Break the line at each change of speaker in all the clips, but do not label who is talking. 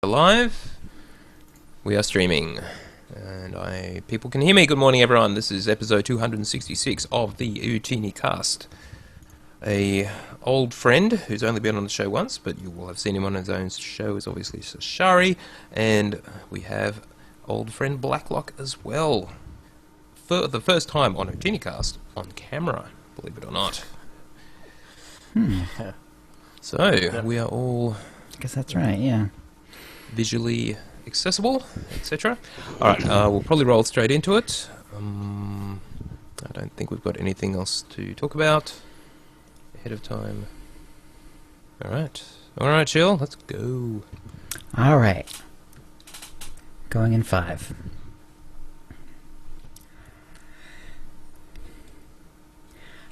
Live. We are streaming, and people can hear me. Good morning, everyone. This is episode 266 of the OotiniCast. A old friend who's only been on the show once, but you will have seen him on his own show is obviously Sashari, and we have old friend Blacklock as well. For the first time on OotiniCast on camera, believe it or not. So we are all.
I guess that's right. Yeah.
Visually accessible, etc. Alright, we'll probably roll straight into it. I don't think we've got anything else to talk about ahead of time. Alright, Jill, let's go.
Alright. Going in 5.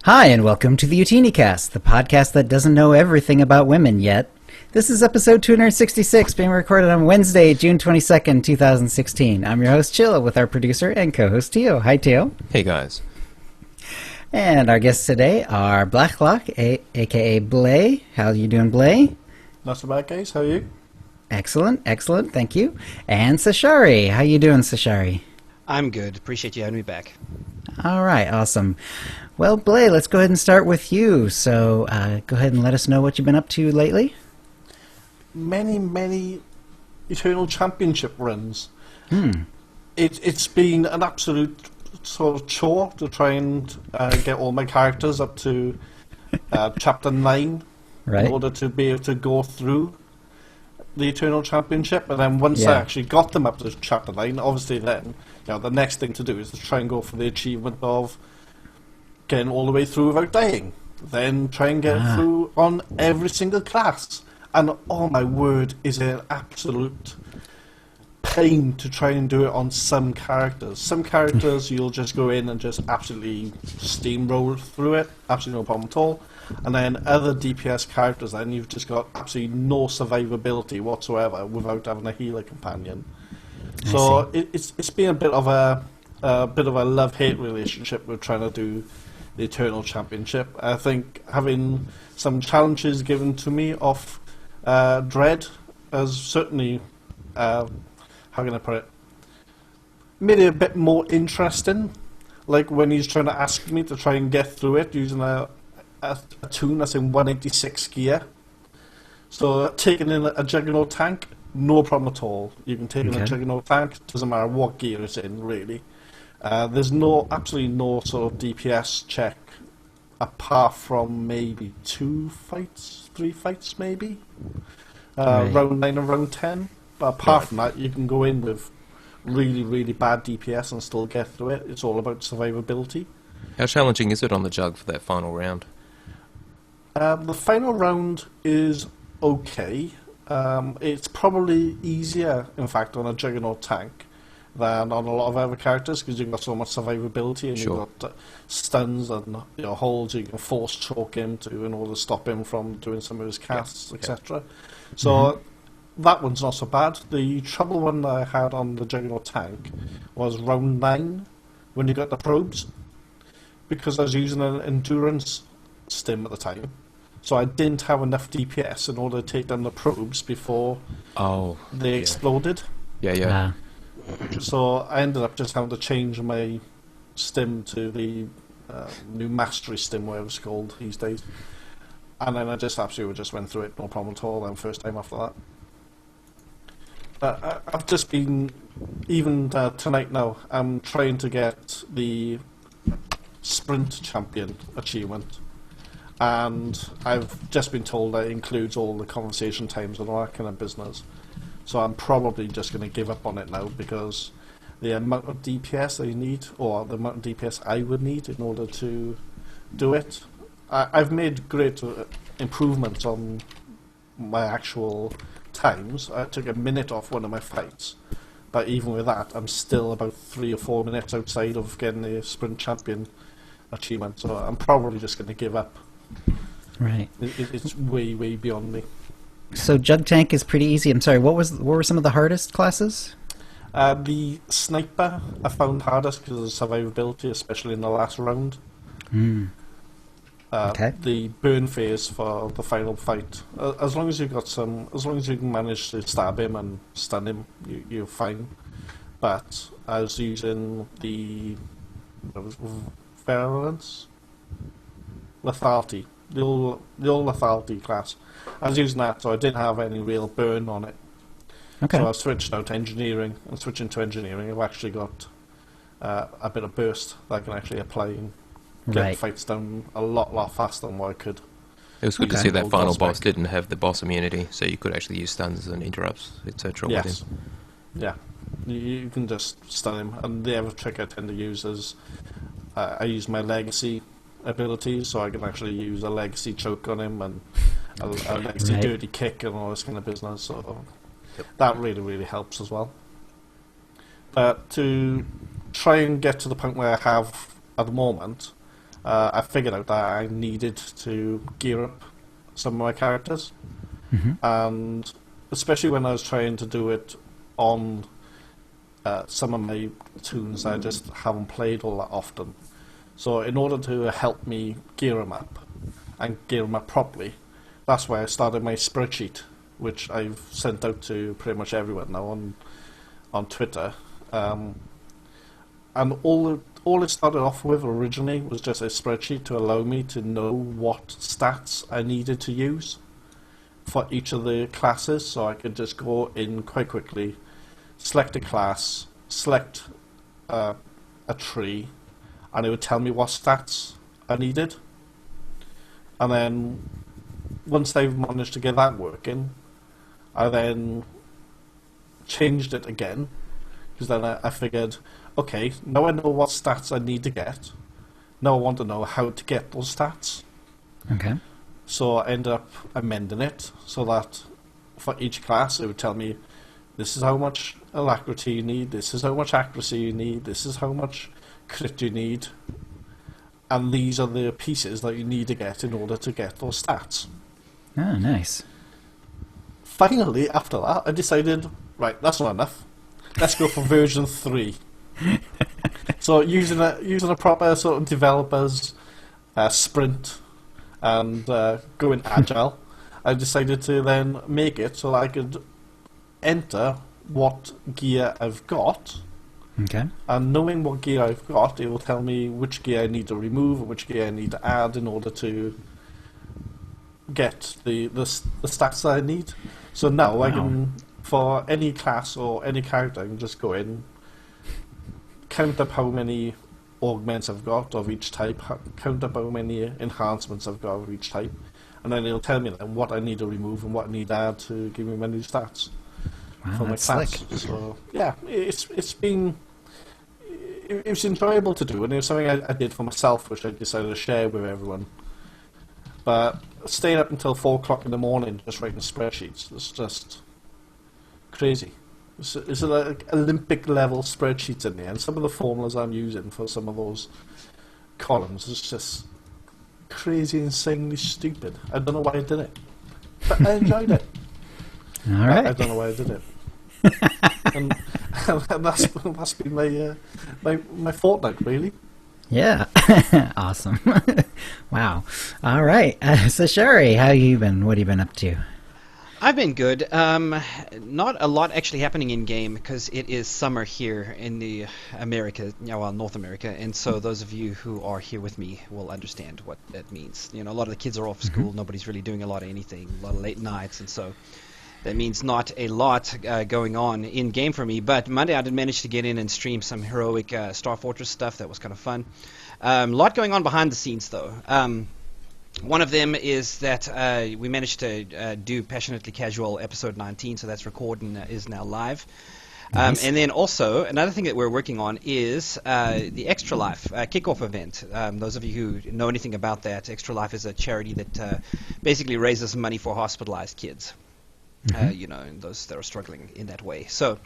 Hi, and welcome to the OotiniCast, the podcast that doesn't know everything about women yet. This is episode 266, being recorded on Wednesday, June 22nd, 2016. I'm your host, Chill, with our producer and co-host, Teo. Hi, Teo.
Hey, guys.
And our guests today are Blacklock, a.k.a. Blay. How you doing, Blay?
Not so bad, guys. How are you?
Excellent, thank you. And Sashari. How you doing, Sashari?
I'm good. Appreciate you having me back.
All right, awesome. Well, Blay, let's go ahead and start with you. So go ahead and let us know what you've been up to lately.
Many Eternal Championship runs. It's been an absolute sort of chore to try and get all my characters up to Chapter 9
Right.
in order to be able to go through the Eternal Championship. And then once I
Yeah.
actually got them up to Chapter 9, obviously then, the next thing to do is to try and go for the achievement of getting all the way through without dying. Then try and get through on every single class. And oh my word, is it an absolute pain to try and do it on some characters. Some characters you'll just go in and just absolutely steamroll through it, absolutely no problem at all. And then other DPS characters, then you've just got absolutely no survivability whatsoever without having a healer companion. So it's been a bit of a love-hate relationship with trying to do the Eternal Championship. I think having some challenges given to me off Dread has certainly, how can I put it, made it a bit more interesting. Like when he's trying to ask me to try and get through it using a tune that's in 186 gear. So taking in a Juggernaut tank, no problem at all. You can take in a Juggernaut tank, doesn't matter what gear it's in, really. There's absolutely no sort of DPS check apart from maybe 3 fights maybe. Round 9 and round 10. But apart from that, you can go in with really bad DPS and still get through it. It's all about survivability.
How challenging is it on the jug for that final round?
The final round is okay. It's probably easier, in fact, on a Juggernaut tank than on a lot of other characters because you've got so much survivability and you've got stuns and holds you can force choke him to in order to stop him from doing some of his casts, etc. So that one's not so bad. The trouble one that I had on the Juggernaut tank was round 9 when you got the probes, because I was using an endurance stim at the time. So I didn't have enough DPS in order to take down the probes before they exploded.
Yeah.
So I ended up just having to change my stim to the new mastery stim, whatever it's called these days. And then I just absolutely just went through it, no problem at all, then first time after that. But I've just been, even tonight now, I'm trying to get the Sprint Champion achievement. And I've just been told that it includes all the conversation times and all that kind of business. So I'm probably just going to give up on it now because the amount of DPS that you need, or the amount of DPS I would need in order to do it, I've made great improvements on my actual times. I took a minute off one of my fights, but even with that, I'm still about 3 or 4 minutes outside of getting the Sprint Champion achievement. So I'm probably just going to give up.
Right.
It's way beyond me.
So Jug Tank is pretty easy. I'm sorry, what were some of the hardest classes?
The Sniper I found hardest because of the survivability, especially in the last round. the burn phase for the final fight. As long as as long as you can manage to stab him and stun him, you're fine. But I was using the virulence, lethality, the old lethality class. I was using that, so I didn't have any real burn on it.
Okay.
So I switched out to engineering, and switching to engineering, I've actually got a bit of burst that I can actually apply and get fights down a lot faster than what I could.
It was good to see that
Old
final
boss
boss
back.
didn't have the boss immunity, so you could actually use stuns and interrupts, etc. with
Yes.
him.
Yeah. You can just stun him. And the other trick I tend to use is I use my legacy abilities, so I can actually use a legacy choke on him and a legacy dirty kick and all this kind of business. So that really helps as well. But to try and get to the point where I have at the moment, I figured out that I needed to gear up some of my characters. And especially when I was trying to do it on some of my tunes I just haven't played all that often. So in order to help me gear them up and gear them up properly, that's why I started my spreadsheet, which I've sent out to pretty much everyone now on Twitter. And all it started off with originally was just a spreadsheet to allow me to know what stats I needed to use for each of the classes, so I could just go in quite quickly, select a class, select a tree, and it would tell me what stats I needed. And then once I've managed to get that working, I then changed it again, because then I figured, okay, now I know what stats I need to get. Now I want to know how to get those stats.
Okay.
So I ended up amending it so that for each class it would tell me this is how much alacrity you need, this is how much accuracy you need, this is how much crit you need, and these are the pieces that you need to get in order to get those stats.
Oh, nice.
Finally, after that, I decided, right, that's not enough. Let's go for version 3. So using a proper sort of developer's sprint and going agile, I decided to then make it so that I could enter what gear I've got.
Okay.
And knowing what gear I've got, it will tell me which gear I need to remove and which gear I need to add in order to get the stats that I need. So now I can, for any class or any character, I can just go in, count up how many augments I've got of each type, count up how many enhancements I've got of each type, and then it'll tell me then what I need to remove and what I need to add to give me my new stats for my
that's
class.
slick.
So yeah, it was enjoyable to do, and it was something I did for myself, which I decided to share with everyone. But staying up until 4 o'clock in the morning just writing spreadsheets, it's just crazy. It's like Olympic level spreadsheets in there, and some of the formulas I'm using for some of those columns is just crazy, insanely stupid. I don't know why I did it, but I enjoyed it.
All right.
I don't know why I did it. and that's been my fortnight, really.
Yeah. Awesome. Wow. All right. So Shari, how you been? What have you been up to?
I've been good. Not a lot actually happening in game because it is summer here in the North America, and so those of you who are here with me will understand what that means. You know, a lot of the kids are off school. Nobody's really doing a lot of anything. A lot of late nights, and so that means not a lot going on in game for me. But Monday I did manage to get in and stream some heroic Star Fortress stuff. That was kind of fun. A lot going on behind the scenes though. One of them is that we managed to do Passionately Casual episode 19, so that's recorded and is now live.
Nice.
And then also, another thing that we're working on is the Extra Life kickoff event. Those of you who know anything about that, Extra Life is a charity that basically raises money for hospitalized kids. and those that are struggling in that way. So,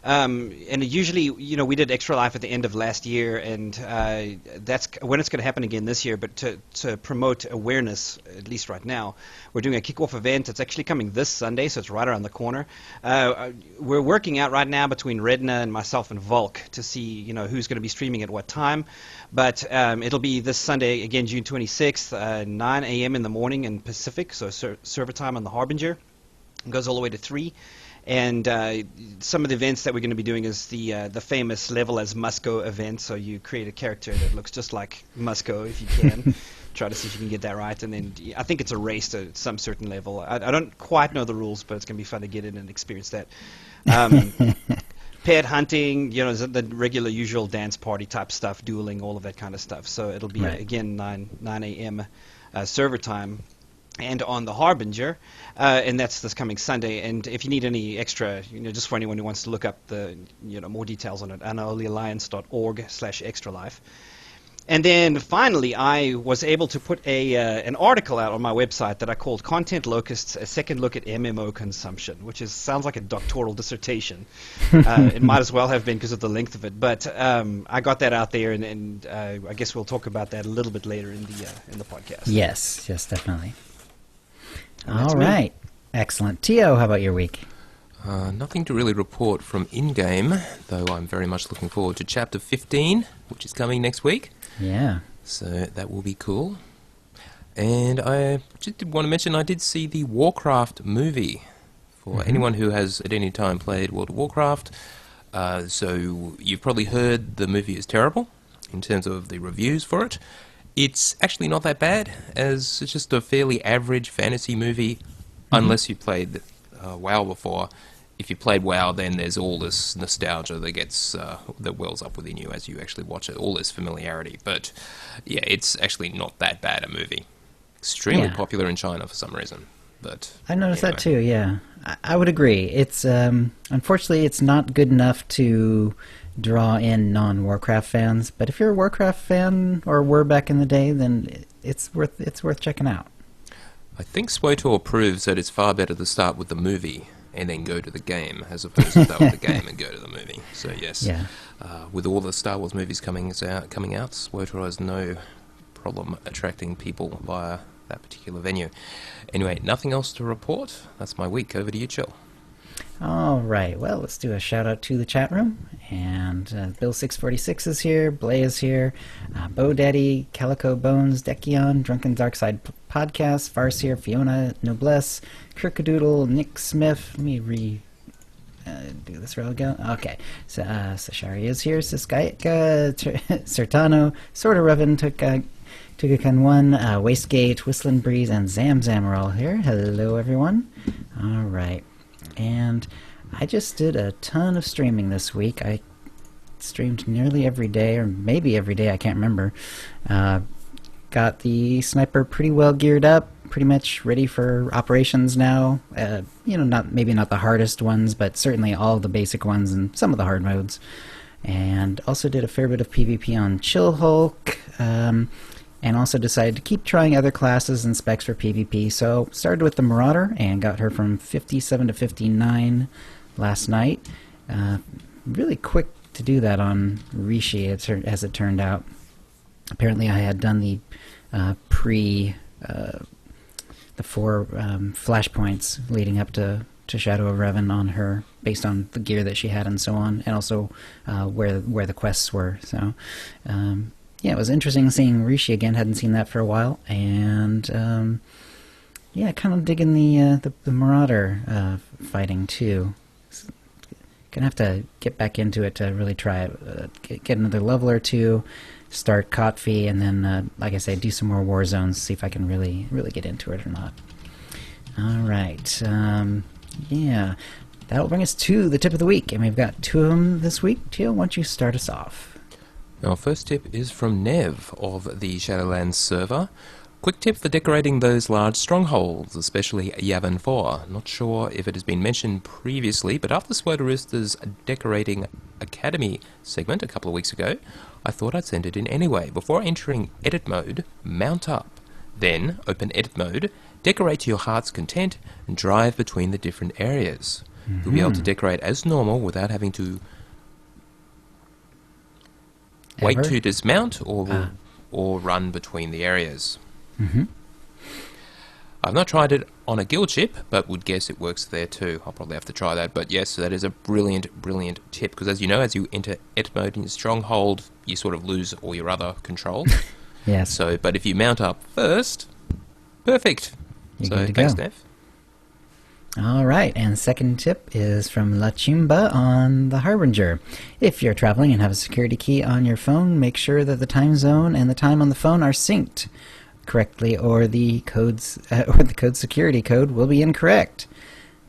and usually, we did Extra Life at the end of last year, and that's when it's going to happen again this year. But to promote awareness, at least right now, we're doing a kickoff event. It's actually coming this Sunday, so it's right around the corner. We're working out right now between Redna and myself and Volk to see, who's going to be streaming at what time. But it'll be this Sunday, again, June 26th, 9 a.m. in the morning in Pacific, so server time on the Harbinger. It goes all the way to 3. And some of the events that we're going to be doing is the famous Level as Musco event. So you create a character that looks just like Musco if you can. Try to see if you can get that right. And then I think it's a race to some certain level. I don't quite know the rules, but it's going to be fun to get in and experience that. Paired hunting, the regular usual dance party type stuff, dueling, all of that kind of stuff. So it'll be, again, 9 a.m. Server time. And on the Harbinger, and that's this coming Sunday. And if you need any extra, just for anyone who wants to look up the, more details on it, unholyalliance.org/extralife. And then finally, I was able to put an article out on my website that I called "Content Locusts: A Second Look at MMO Consumption," which sounds like a doctoral dissertation. It might as well have been because of the length of it. But I got that out there, and I guess we'll talk about that a little bit later in the podcast.
Yes, definitely. All right. Excellent. Tio, how about your week?
Nothing to really report from in-game, though I'm very much looking forward to Chapter 15, which is coming next week.
Yeah.
So that will be cool. And I just did want to mention I did see the Warcraft movie. For anyone who has at any time played World of Warcraft, so you've probably heard the movie is terrible in terms of the reviews for it. It's actually not that bad, as it's just a fairly average fantasy movie, unless you played WoW before. If you played WoW, then there's all this nostalgia that gets that wells up within you as you actually watch it, all this familiarity. But yeah, it's actually not that bad a movie. Extremely popular in China for some reason. But
I noticed that too. Yeah, I would agree. It's unfortunately it's not good enough to draw in non-Warcraft fans, but if you're a Warcraft fan or were back in the day, then it's worth checking out.
I think SWTOR proves that it's far better to start with the movie and then go to the game, as opposed to start with the game and go to the movie. So yes, with all the Star Wars movies coming out, SWTOR has no problem attracting people via that particular venue. Anyway, nothing else to report. That's my week. Over to you, Chill.
All right, well, let's do a shout-out to the chat room. And Bill646 is here, Blay is here, BoDaddy, Calico Bones, Dekion, Drunken Darkside Podcast, Farseer, Fiona, Noblesse, Kirkadoodle, Nick Smith. Let me do this real again. Okay, so Sashari is here, Siskaika, Sertano, Sorta Revan, Tugakan1, Wastegate, Whistling Breeze, and Zamzam are all here. Hello, everyone. All right. And I just did a ton of streaming this week. I streamed nearly every day, or maybe every day, I can't remember. Got the sniper pretty well geared up, pretty much ready for operations now. Maybe not the hardest ones, but certainly all the basic ones and some of the hard modes. And also did a fair bit of PvP on Chill Hulk. And also decided to keep trying other classes and specs for PvP. So started with the Marauder and got her from 57 to 59 last night. Really quick to do that on Rishi, as it turned out. Apparently I had done the the 4 flashpoints leading up to Shadow of Revan on her, based on the gear that she had and so on, and also where the quests were. So yeah, it was interesting seeing Rishi again. Hadn't seen that for a while, and kind of digging the Marauder fighting too. Gonna have to get back into it to really try it. Get another level or two, start Kotfi, and then, like I say, do some more war zones. See if I can really get into it or not. All right, that'll bring us to the tip of the week, and we've got 2 of them this week. Teal, why don't you start us off?
Our first tip is from Nev of the Shadowlands server. Quick tip for decorating those large strongholds, especially Yavin 4. Not sure if it has been mentioned previously, but after Swordarista's Decorating Academy segment a couple of weeks ago, I thought I'd send it in anyway. Before entering edit mode, mount up. Then open edit mode decorate to your heart's content, and drive between the different areas. You'll be able to decorate as normal without having to wait to dismount or run between the areas. I've not tried it on a guild ship, but would guess it works there too. I'll probably have to try that. But yes, that is a brilliant, brilliant tip. Because as you know, as you enter Et mode in your stronghold, you sort of lose all your other control.
Yes.
So, but if you mount up first, perfect.
You're
So
good to
thanks,
go.
Steph.
All right, and the second tip is from La Chimba on the Harbinger. If you're traveling and have a security key on your phone, make sure that the time zone and the time on the phone are synced correctly, or the code security code will be incorrect.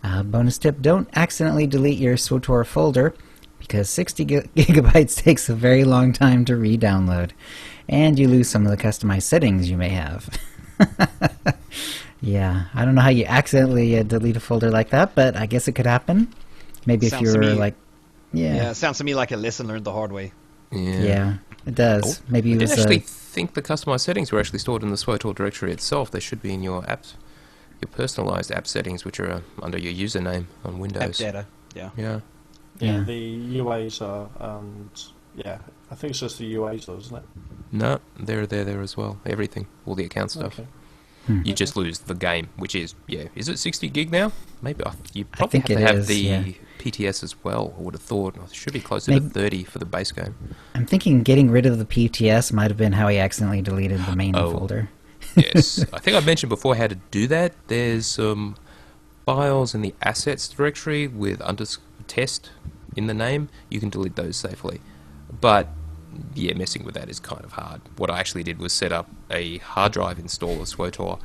Bonus tip: don't accidentally delete your SWTOR folder, because 60 gigabytes takes a very long time to re-download, and you lose some of the customized settings you may have. Yeah, I don't know how you accidentally delete a folder like that, but I guess it could happen. Maybe
Sounds
if
to
you're
me-
like,
Yeah, it sounds to me like a lesson learned the hard way.
yeah, it does. Maybe
I
it
didn't
was
actually think the customized settings were actually stored in the SWTOR directory itself. They should be in your apps, your personalized app settings, which are under your username on Windows.
App data. Yeah.
Yeah.
Yeah.
The UAs are, yeah, I think it's just the UAs though, isn't it?
No, they're there as well. Everything, all the account stuff.
Okay.
You just lose the game, which is, is it 60 gig now? Maybe. You probably
think
have to
it
have
is,
the
yeah.
PTS as well, I would have thought. It should be closer
Maybe-
to 30 for the base game.
I'm thinking getting rid of the PTS might have been how he accidentally deleted the main
Oh.
folder.
Yes. I think I mentioned before how to do that. There's some files in the assets directory with test in the name. You can delete those safely. But, yeah, messing with that is kind of hard. What I actually did was set up a hard drive install of SWTOR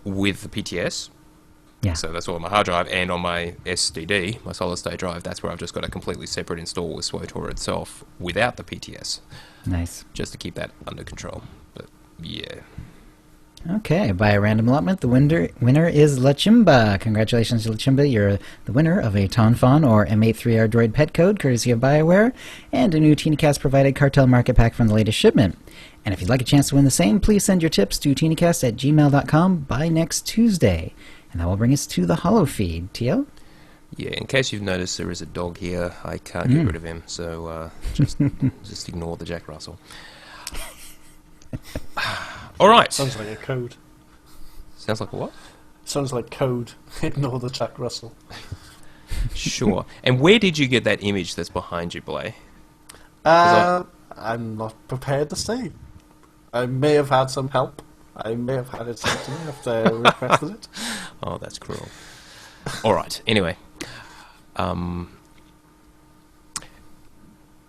with the PTS.
Yeah.
So that's all on my hard drive, and on my SSD, my solid state drive, that's where I've just got a completely separate install with SWTOR itself without the PTS,
Nice.
just to keep that under control. But, yeah.
Okay, by a random allotment, the winner is La Chimba. Congratulations, La Chimba. You're the winner of a Tonfon or M83R droid pet code, courtesy of BioWare, and a new OotiniCast provided cartel market pack from the latest shipment. And if you'd like a chance to win the same, please send your tips to OotiniCast@gmail.com by next Tuesday. And that will bring us to the Hollow feed. Tio?
Yeah, in case you've noticed, there is a dog here. I can't get rid of him, so just ignore the Jack Russell. All right.
Sounds like a code.
Sounds like a what?
Sounds like code. Ignore the Jack Russell.
Sure. And where did you get that image that's behind you, Blay?
I'm not prepared to say. I may have had some help. I may have had it sent to me if they requested it.
Oh, that's cruel. All right. Anyway,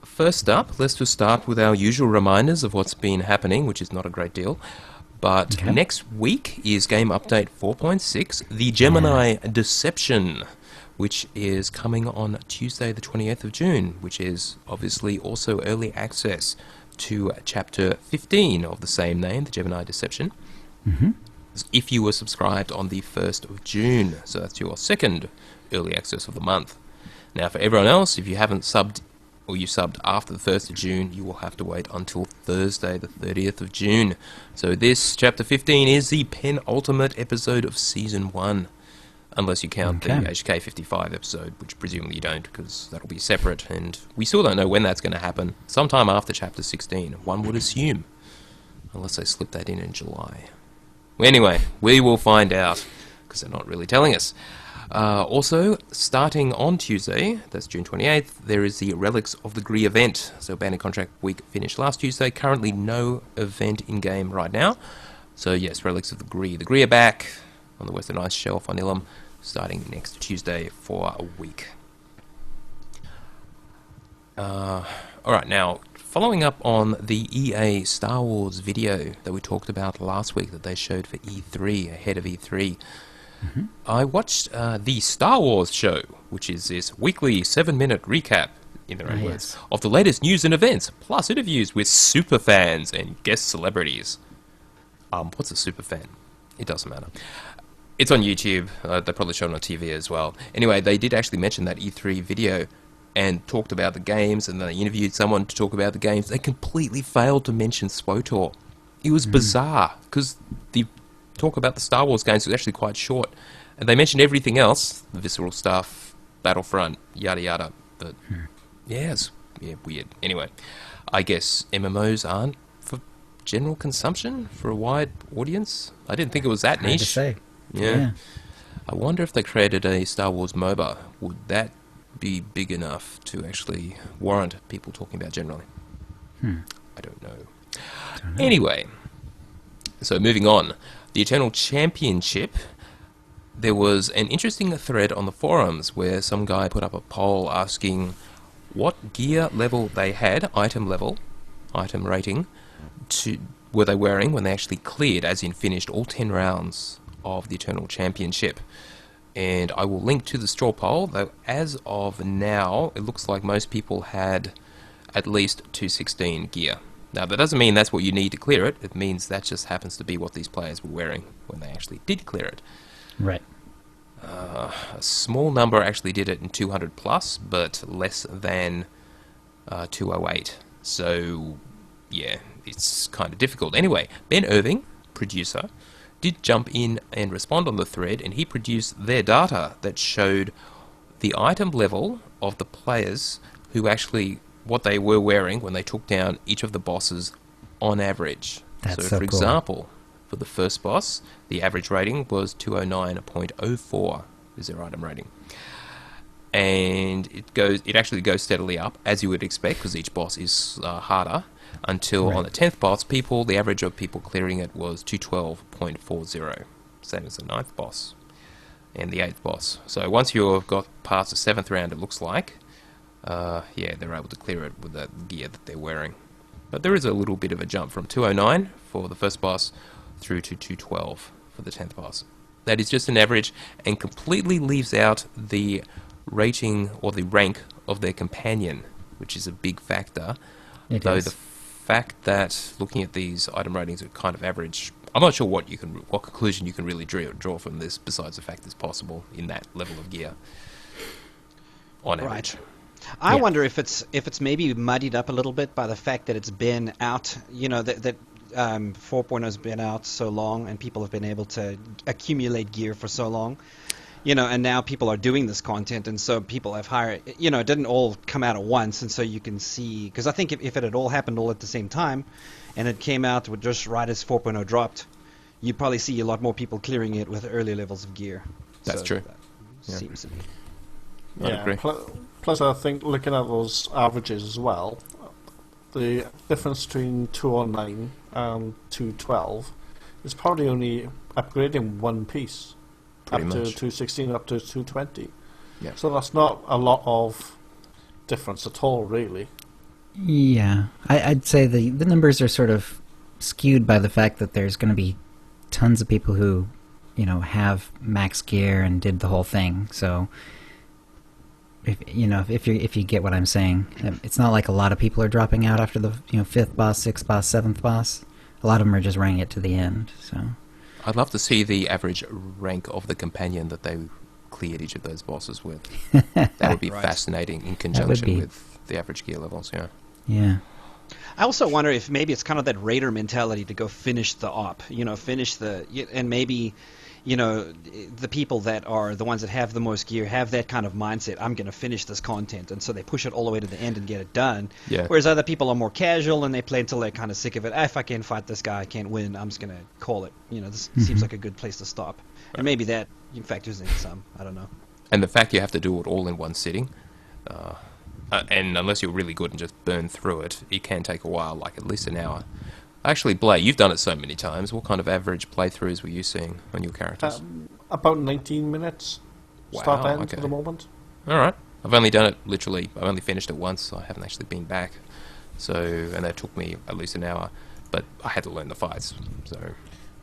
first up, let's just start with our usual reminders of what's been happening, which is not a great deal. But
Okay.
next week is Game Update 4.6, The Gemini Deception, which is coming on Tuesday, the 28th of June, which is obviously also early access to Chapter 15 of the same name, The Gemini Deception. If you were subscribed on the 1st of June, so that's your second early access of the month. Now, for everyone else, if you haven't subbed or you subbed after the 1st of June, you will have to wait until Thursday, the 30th of June. So this, Chapter 15, is the penultimate episode of Season 1, unless you count
Okay.
the HK 55 episode, which presumably you don't, because that'll be separate, and we still don't know when that's going to happen. Sometime after Chapter 16, one would assume, unless they slip that in July. Anyway, we will find out, because they're not really telling us. Also, starting on Tuesday, that's June 28th, there is the Relics of the Gree event. So Bandit Contract Week finished last Tuesday. Currently no event in-game right now. So yes, Relics of the Gree. The Gree are back on the Western Ice Shelf on Ilum, starting next Tuesday for a week. Alright, now, following up on the EA Star Wars video that we talked about last week that they showed for E3, ahead of E3, I watched the Star Wars show, which is this weekly 7-minute recap, in their own words, of the latest news and events, plus interviews with super fans and guest celebrities. What's a super fan? It doesn't matter. It's on YouTube. They probably showed it on TV as well. Anyway, they did actually mention that E3 video and talked about the games, and they interviewed someone to talk about the games. They completely failed to mention SWTOR. It was bizarre, because the talk about the Star Wars games was actually quite short. And they mentioned everything else, the visceral stuff, Battlefront, yada yada. But weird. Anyway, I guess MMOs aren't for general consumption, for a wide audience. I didn't think it was that
Hard to
niche.
say.
Yeah. I wonder if they created a Star Wars MOBA, would that be big enough to actually warrant people talking about generally? I don't know. Anyway, so moving on. The Eternal Championship, there was an interesting thread on the forums where some guy put up a poll asking what gear level they had, item rating, were they wearing when they actually cleared, as in finished all 10 rounds of the Eternal Championship. And I will link to the straw poll, though as of now, it looks like most people had at least 216 gear. Now, that doesn't mean that's what you need to clear it. It means that just happens to be what these players were wearing when they actually did clear it.
Right.
A small number actually did it in 200 plus, but less than 208. So, yeah, it's kind of difficult. Anyway, Ben Irving, producer, did jump in and respond on the thread, and he produced their data that showed the item level of the players who actually, what they were wearing when they took down each of the bosses on average.
That's
so
so
for
cool.
example, for the first boss, the average rating was 209.04 is their item rating. And it actually goes steadily up, as you would expect, because each boss is harder, until on the 10th boss, the average of people clearing it was 212.40, same as the 9th boss and the 8th boss. So once you've got past the 7th round, it looks like, they're able to clear it with the gear that they're wearing. But there is a little bit of a jump from 209 for the first boss through to 212 for the 10th boss. That is just an average and completely leaves out the rating or the rank of their companion, which is a big factor. Though the fact that looking at these item ratings are kind of average, I'm not sure what conclusion you can really draw from this, besides the fact it's possible in that level of gear on average.
I wonder if it's maybe muddied up a little bit by the fact that it's been out, that 4.0 has been out so long and people have been able to accumulate gear for so long, and now people are doing this content, and so people have hired, it didn't all come out at once, and so you can see, because I think if it had all happened all at the same time and it came out with just right as 4.0 dropped, you'd probably see a lot more people clearing it with early levels of gear.
That's true.
That seems to be.
I'd agree.
Plus, I think looking at those averages as well, the difference between 209 and 212 is probably only upgrading one piece.
Pretty
up to
much.
216, up to 220.
Yeah.
So that's not a lot of difference at all, really.
Yeah. I'd say the numbers are sort of skewed by the fact that there's going to be tons of people who, have max gear and did the whole thing. So, if you get what I'm saying, it's not like a lot of people are dropping out after the 5th boss, 6th boss, 7th boss. A lot of them are just running it to the end. So
I'd love to see the average rank of the companion that they cleared each of those bosses with. That would be fascinating in conjunction with the average gear levels, yeah.
Yeah.
I also wonder if maybe it's kind of that raider mentality to go finish the op, and maybe, the people that are the ones that have the most gear have that kind of mindset. I'm going to finish this content, and so they push it all the way to the end and get it done.
Yeah.
Whereas other people are more casual and they play until they're kind of sick of it. If I can't fight this guy, I can't win. I'm just going to call it. This seems like a good place to stop. And maybe that factors in some. I don't know. And
the fact you have to do it all in one sitting, and unless you're really good and just burn through it, it can take a while, like at least an hour. Actually, Blay, you've done it so many times. What kind of average playthroughs were you seeing on your characters?
About 19 minutes. Start end
okay.
at the moment.
All right. I've only done it I've only finished it once. I haven't actually been back. And that took me at least an hour. But I had to learn the fights. So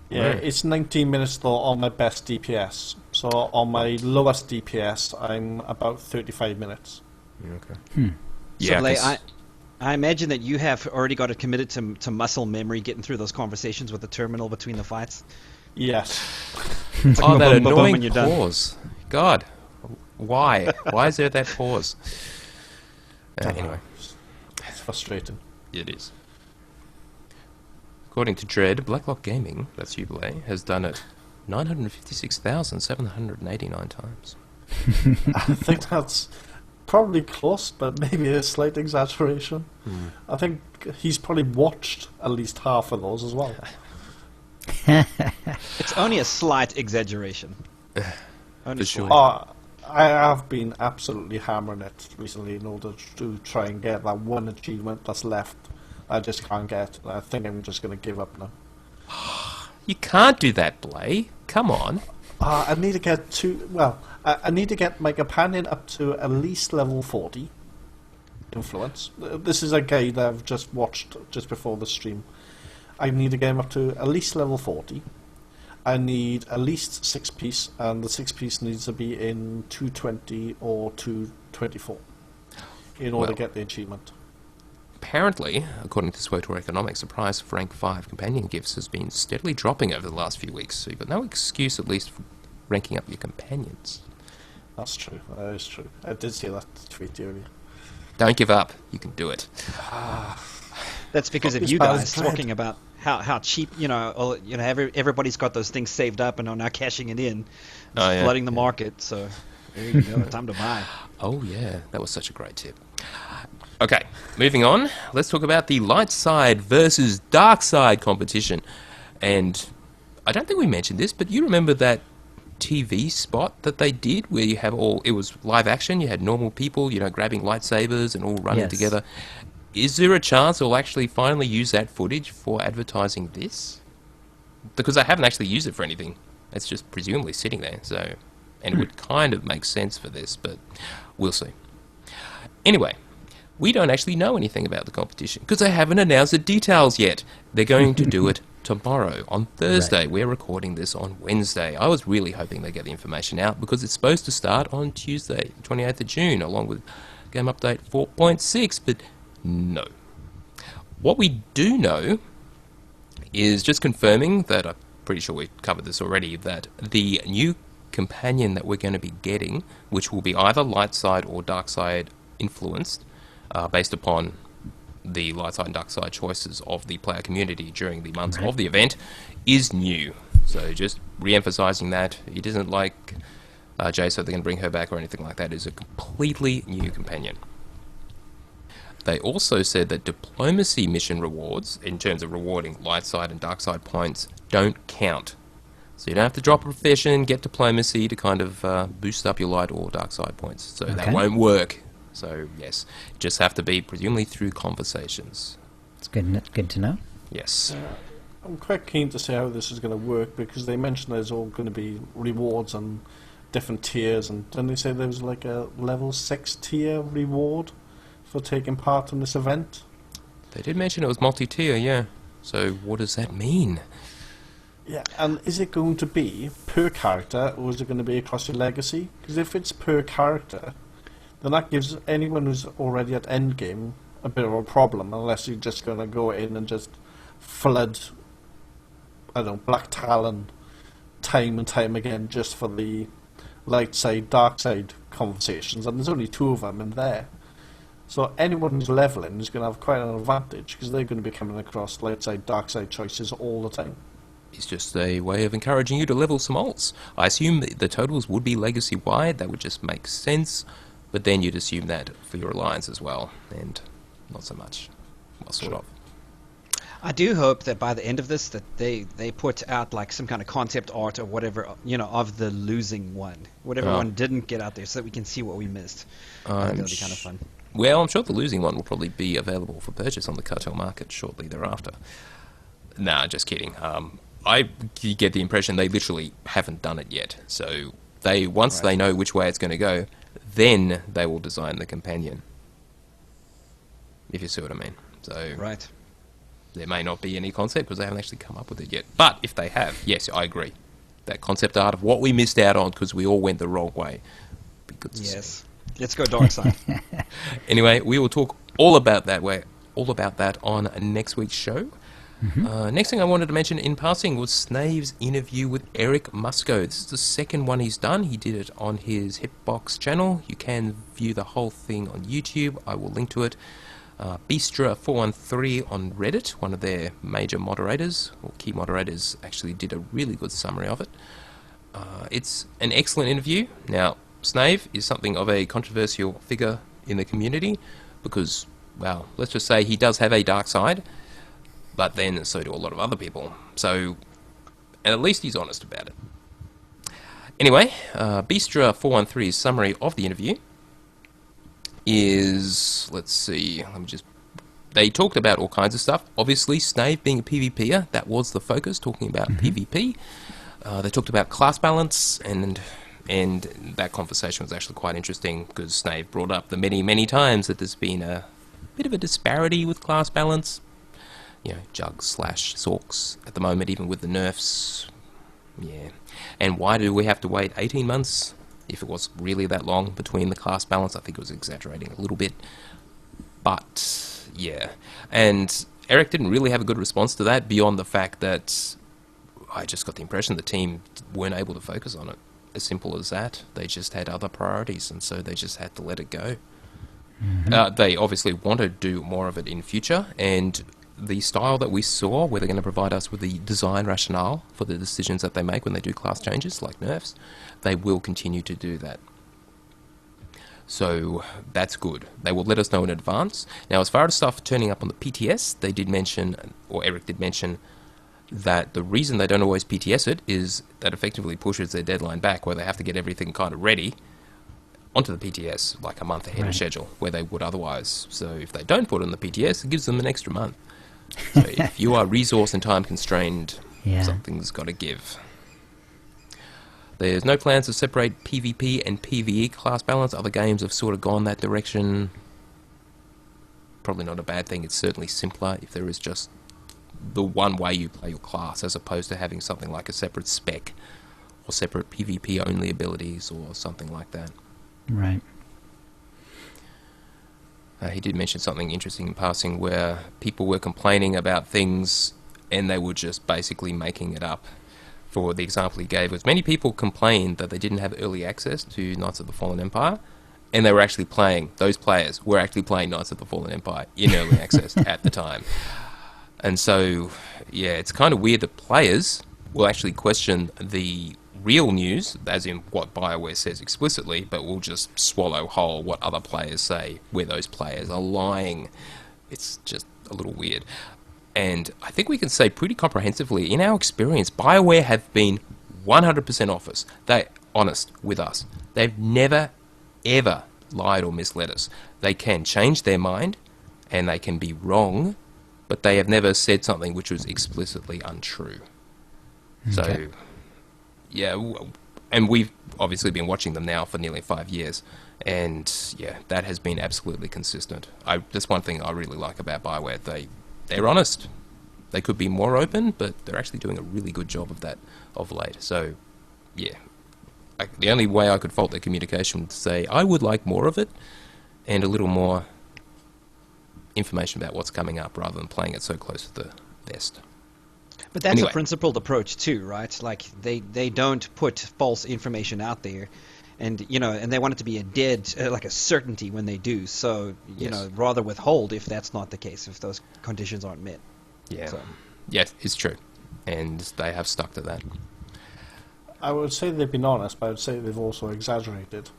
Yeah, it's 19 minutes though on my best DPS. So on my lowest DPS, I'm about 35 minutes.
Okay. Yeah.
So, Blay, I imagine that you have already got it committed to muscle memory, getting through those conversations with the terminal between the fights.
Yes.
It's like
that
boom, boom, boom,
annoying
when you're done.
pause. God, why? Why is there that pause? Anyway,
It's frustrating.
it is. according to Dread, Blacklock Gaming, that's you, Blay, has done it 956,789 times.
I think that's probably close, but maybe a slight exaggeration. I think he's probably watched at least half of those as well.
It's only a slight exaggeration. Only
For sure.
slight.
I have been absolutely hammering it recently in order to try and get that one achievement that's left. I just can't get. I think I'm just going to give up now.
You can't do that, Blay. Come on.
I need to get to. Well, I need to get my companion up to at least level 40 influence. This is a guy that I've just watched just before the stream. I need to get him up to at least level 40. I need at least 6 piece, and the 6 piece needs to be in 220 or 224 in order to get the achievement.
Apparently, according to SWTOR Economics, the price of rank 5 companion gifts has been steadily dropping over the last few weeks, so you've got no excuse, at least, for ranking up your companions.
That's true. That is true. I did see that tweet earlier.
Don't give up. You can do it.
That's because of
It's
you
bad as
guys
dread.
talking about how cheap, everybody's got those things saved up and are now cashing it in,
Oh, yeah.
flooding the market. So there you go, time to buy.
Oh, yeah. That was such a great tip. Okay, moving on. Let's talk about the light side versus dark side competition. And I don't think we mentioned this, but you remember that TV spot that they did where you have it was live action, you had normal people, grabbing lightsabers and all running
Yes.
together. Is there a chance they'll actually finally use that footage for advertising this? Because they haven't actually used it for anything. It's just presumably sitting there, so... And it would kind of make sense for this, but we'll see. Anyway, we don't actually know anything about the competition because they haven't announced the details yet. They're going to do it tomorrow, on Thursday.
Right.
We're recording this on Wednesday. I was really hoping they get the information out because it's supposed to start on Tuesday, 28th of June, along with Game Update 4.6, but no. What we do know is just confirming that, I'm pretty sure we covered this already, that the new companion that we're going to be getting, which will be either light side or dark side influenced, based upon the light side and dark side choices of the player community during the months of the event, is new. So just re-emphasizing that it isn't like Jay said they're going to bring her back or anything like that. It is a completely new companion. They also said that diplomacy mission rewards, in terms of rewarding light side and dark side points, don't count. So you don't have to drop a profession, get diplomacy to kind of boost up your light or dark side points. So that won't work. So yes, just have to be presumably through conversations.
It's good to know.
Yes.
I'm quite keen to see how this is going to work because they mentioned there's all going to be rewards and different tiers, and didn't they say there was like a level 6 tier reward for taking part in this event?
They did mention it was multi-tier, yeah. So what does that mean?
Yeah, and is it going to be per character or is it going to be across your legacy? Because if it's per character, then that gives anyone who's already at endgame a bit of a problem, unless you're just going to go in and just flood, I don't know, Black Talon time and time again just for the light side, dark side conversations, and there's only 2 of them in there. So anyone who's leveling is going to have quite an advantage because they're going to be coming across light side, dark side choices all the time.
It's just a way of encouraging you to level some alts. I assume the totals would be legacy-wide. That would just make sense. But then you'd assume that for your alliance as well. And not so much. Well, sort of.
I do hope that by the end of this that they put out like some kind of concept art or whatever, of the losing one. Whatever one didn't get out there so that we can see what we missed. I think that'll be kind of fun.
Well, I'm sure the losing one will probably be available for purchase on the cartel market shortly thereafter. Nah, just kidding. I get the impression they literally haven't done it yet. So once they know which way it's going to go, then they will design the companion. If you see what I mean. So
Right.
there may not be any concept because they haven't actually come up with it yet. But if they have, yes, I agree. That concept art of what we missed out on because we all went the wrong way. Be good to see.
Yes. Let's go dark side.
Anyway, we will talk all about that on next week's show. Next thing I wanted to mention in passing was Snave's interview with Eric Musco. This is the second one he's done. He did it on his Hitbox channel. You can view the whole thing on YouTube. I will link to it. Beastra413 on Reddit, one of their major moderators, or key moderators, actually did a really good summary of it. It's an excellent interview. Now, Snave is something of a controversial figure in the community because, well, let's just say he does have a dark side, but then so do a lot of other people. So, and at least he's honest about it. Anyway, Beastra413's summary of the interview is, let's see, they talked about all kinds of stuff. Obviously, Snave being a PvPer, that was the focus, talking about PvP. They talked about class balance, and that conversation was actually quite interesting because Snave brought up the many times that there's been a bit of a disparity with class balance. You know, Jugs/Sorks at the moment, even with the nerfs. Yeah. And why do we have to wait 18 months if it was really that long between the class balance? I think it was exaggerating a little bit. But, yeah. And Eric didn't really have a good response to that beyond the fact that I just got the impression the team weren't able to focus on it. As simple as that. They just had other priorities, and so they just had to let it go. They obviously want to do more of it in future, and the style that we saw, where they're going to provide us with the design rationale for the decisions that they make when they do class changes, like nerfs, they will continue to do that. So that's good. They will let us know in advance. Now, as far as stuff turning up on the PTS, they did mention, or Eric did mention, that the reason they don't always PTS it is that effectively pushes their deadline back, where they have to get everything kind of ready onto the PTS like a month ahead of schedule, where they would otherwise. So if they don't put it on the PTS, it gives them an extra month. So if you are resource and time constrained, something's got to give. There's no plans to separate PvP and PvE class balance. Other games have sort of gone that direction. Probably not a bad thing. It's certainly simpler if there is just the one way you play your class, as opposed to having something like a separate spec or separate PvP only abilities or something like that.
Right.
He did mention something interesting in passing where people were complaining about things and they were just basically making it up. For the example he gave was many people complained that they didn't have early access to Knights of the Fallen Empire, and they were actually playing, those players were actually playing Knights of the Fallen Empire in early access at the time. And so, yeah, it's kind of weird that players will actually question the real news, as in what BioWare says explicitly, but will just swallow whole what other players say, where those players are lying. It's just a little weird. And I think we can say pretty comprehensively, in our experience, BioWare have been 100% honest with us. They've never, ever lied or misled us. They can change their mind, and they can be wrong, but they have never said something which was explicitly untrue. Okay. So, yeah, and we've obviously been watching them now for nearly 5 years, and yeah, that has been absolutely consistent. That's one thing I really like about BioWare. They're honest. They could be more open, but they're actually doing a really good job of that of late. So, yeah, the only way I could fault their communication would say I would like more of it and a little more information about what's coming up rather than playing it so close to the vest.
But that's a principled approach too, right? Like they don't put false information out there, and and they want it to be a dead, like a certainty when they do. So rather withhold if that's not the case, if those conditions aren't met.
Yeah, yes, it's true, and they have stuck to that.
I would say they've been honest, but I would say they've also exaggerated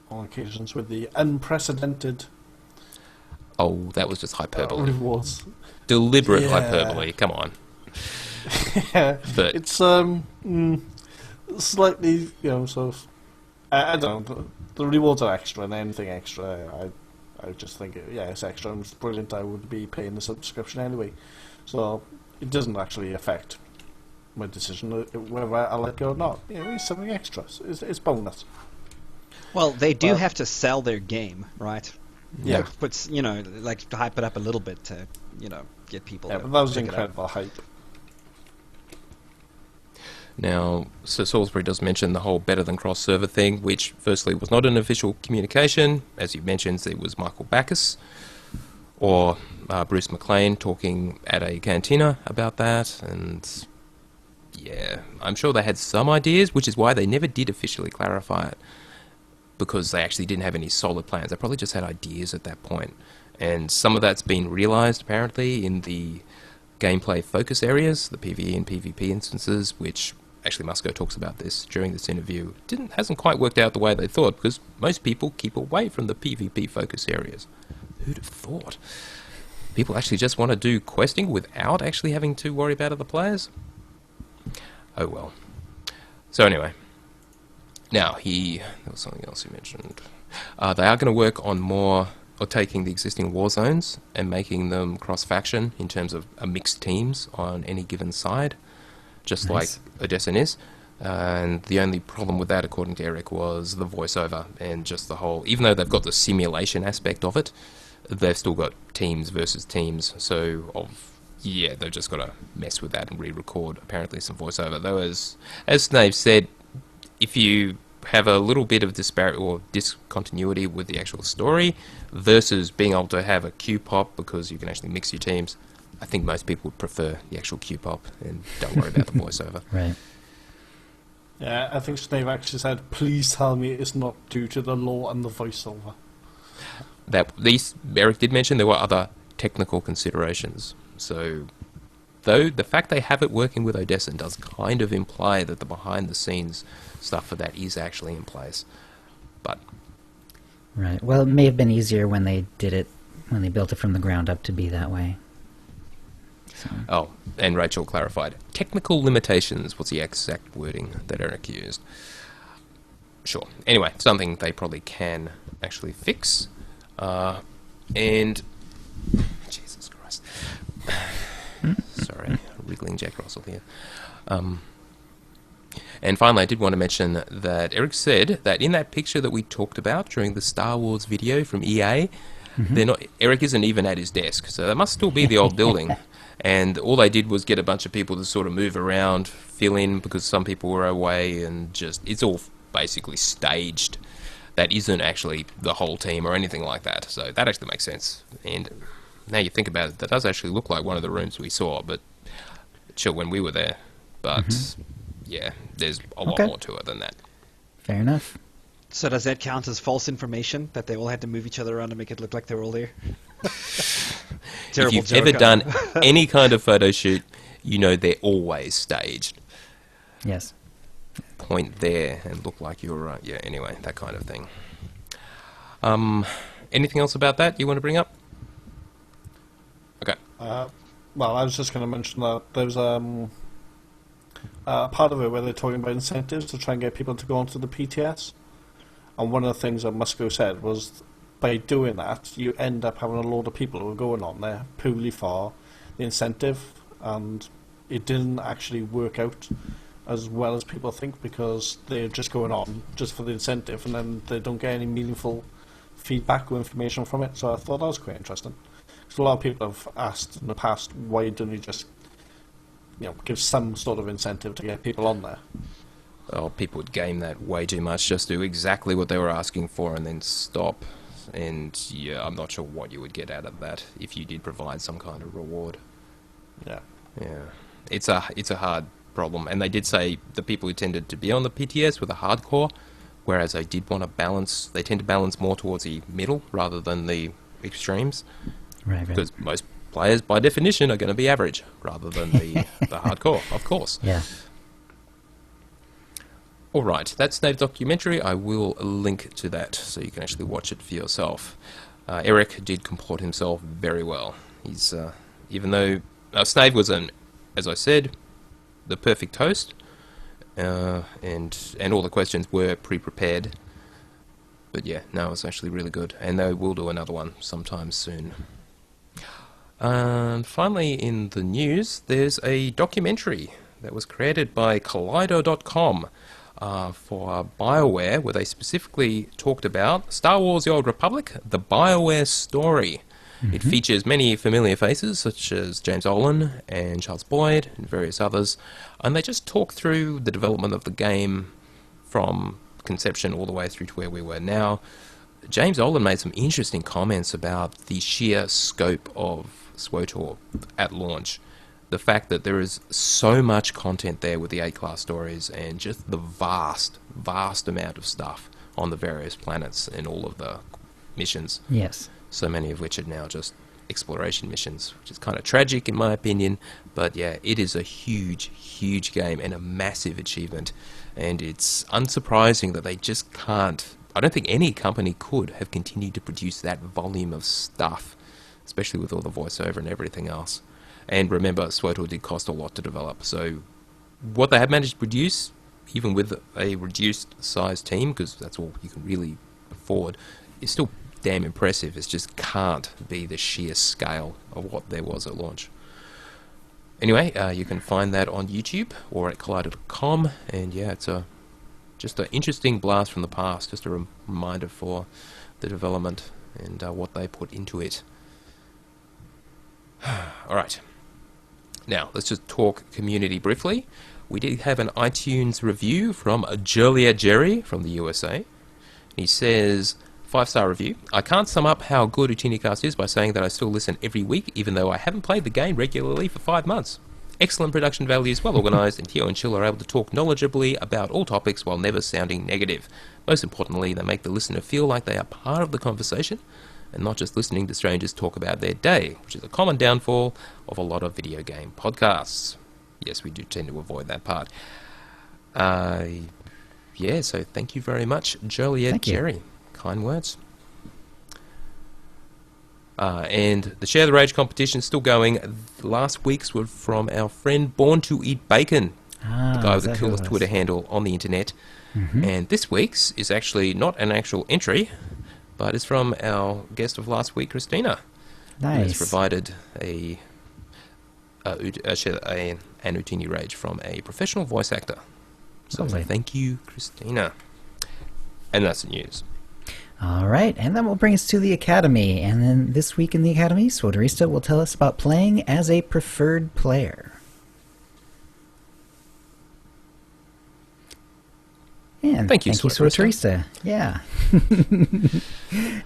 on occasions with the unprecedented.
Oh, that was just hyperbole.
Rewards.
Deliberate hyperbole. Come on.
Yeah,
but
it's slightly, sort of. I don't know. The rewards are extra, and anything extra, I just think it's extra and it's brilliant. I would be paying the subscription anyway, so it doesn't actually affect my decision whether I let go or not. It's something extra. It's bonus.
Well, they do have to sell their game, right?
Yeah,
but like to hype it up a little bit to get people.
Yeah, but that was incredible hype.
Now, Sir Salisbury does mention the whole better than cross-server thing, which firstly was not an official communication. As you mentioned, it was Michael Backus or Bruce McLean talking at a cantina about that. And yeah, I'm sure they had some ideas, which is why they never did officially clarify it, because they actually didn't have any solid plans. They probably just had ideas at that point. And some of that's been realised, apparently, in the gameplay focus areas, the PvE and PvP instances, which actually Musco talks about this during this interview. Hasn't quite worked out the way they thought, because most people keep away from the PvP focus areas. Who'd have thought? People actually just want to do questing without actually having to worry about other players? Oh well. So anyway, now there was something else he mentioned. They are going to work on more, or taking the existing war zones and making them cross-faction in terms of mixed teams on any given side, just
Nice.
like Odessa is. And the only problem with that, according to Eric, was the voiceover and just the whole... Even though they've got the simulation aspect of it, they've still got teams versus teams. So, they've just got to mess with that and re-record, apparently, some voiceover. Though, as Snave said, if you have a little bit of disparity or discontinuity with the actual story versus being able to have a Q-pop because you can actually mix your teams, I think most people would prefer the actual Q-pop and don't worry about the voiceover.
Right.
Yeah, I think Snave actually said, please tell me it's not due to the law and the voiceover.
Eric did mention there were other technical considerations. So, though the fact they have it working with Odessa does kind of imply that the behind-the-scenes stuff for that is actually in place. But
Right. Well, it may have been easier when they built it from the ground up to be that way. So.
oh, and Rachel clarified, technical limitations was the exact wording that Eric used. Sure. Anyway, something they probably can actually fix. And Jesus Christ. Sorry, wriggling Jack Russell here. And finally, I did want to mention that Eric said that in that picture that we talked about during the Star Wars video from EA, Eric isn't even at his desk, so that must still be the old building. And all they did was get a bunch of people to sort of move around, fill in, because some people were away, and just, it's all basically staged. That isn't actually the whole team or anything like that, so that actually makes sense. And now you think about it, that does actually look like one of the rooms we saw, but sure, when we were there. But yeah, there's a lot more to it than that.
Fair enough.
So does that count as false information, that they all had to move each other around to make it look like they were all there?
If you've ever done any kind of photo shoot, you know they're always staged.
Yes.
Point there and look like you're right. Yeah, anyway, that kind of thing. Anything else about that you want to bring up? Okay.
Well, I was just going to mention that there's part of it where they're talking about incentives to try and get people to go onto the PTS. And one of the things that Musco said was, by doing that, you end up having a load of people who are going on there purely for the incentive, and it didn't actually work out as well as people think, because they're just going on just for the incentive, and then they don't get any meaningful feedback or information from it. So I thought that was quite interesting. Because a lot of people have asked in the past, why don't you just give some sort of incentive to get people on there?
Well, people would game that way too much, just do exactly what they were asking for and then stop. And yeah, I'm not sure what you would get out of that if you did provide some kind of reward.
Yeah.
Yeah. It's a hard problem. And they did say the people who tended to be on the PTS were the hardcore, whereas they tend to balance more towards the middle rather than the extremes.
Right.
Because most players, by definition, are going to be average rather than the hardcore, of course.
Yeah.
All right, that's Snave's documentary. I will link to that so you can actually watch it for yourself. Eric did comport himself very well. He's even though Snave was as I said, the perfect host, and all the questions were pre-prepared. But yeah, no, it was actually really good, and they will do another one sometime soon. And finally, in the news, there's a documentary that was created by Kaleido.com for BioWare, where they specifically talked about Star Wars The Old Republic, the BioWare story. It features many familiar faces, such as James Olin and Charles Boyd and various others, and they just talk through the development of the game from conception all the way through to where we were now. James Olin made some interesting comments about the sheer scope of SWTOR at launch. The fact that there is so much content there with the A-class stories and just the vast, vast amount of stuff on the various planets and all of the missions.
Yes.
so many of which are now just exploration missions, which is kind of tragic in my opinion. But yeah, it is a huge, huge game and a massive achievement. And it's unsurprising that they just can't, I don't think any company could have continued to produce that volume of stuff, especially with all the voiceover and everything else. And remember, SWTOR did cost a lot to develop, so what they have managed to produce, even with a reduced size team, because that's all you can really afford, is still damn impressive. It just can't be the sheer scale of what there was at launch. Anyway, you can find that on YouTube or at collider.com, and yeah, it's just an interesting blast from the past, just a reminder for the development and what they put into it. Alright, now let's just talk community briefly. We did have an iTunes review from Julia Jerry from the USA. He says, 5-star review. I can't sum up how good OotiniCast is by saying that I still listen every week, even though I haven't played the game regularly for 5 months. Excellent production values, well organised, and Tio and Chill are able to talk knowledgeably about all topics while never sounding negative. Most importantly, they make the listener feel like they are part of the conversation and not just listening to strangers talk about their day, which is a common downfall of a lot of video game podcasts. Yes, we do tend to avoid that part. Yeah, so thank you very much, Joliet Jerry. Kind words. And the Share the Rage competition is still going. Last week's were from our friend Born to Eat Bacon, the guy with the coolest Twitter handle on the internet. Mm-hmm. And this week's is actually not an actual entry, but it's from our guest of last week, Christina.
Nice.
Who has provided an Utini Rage from a professional voice actor. So thank you, Christina. And that's the news.
All right, and that will bring us to the Academy. And then this week in the Academy, Swotorista will tell us about playing as a preferred player. And thank you, Swotorista. Yeah.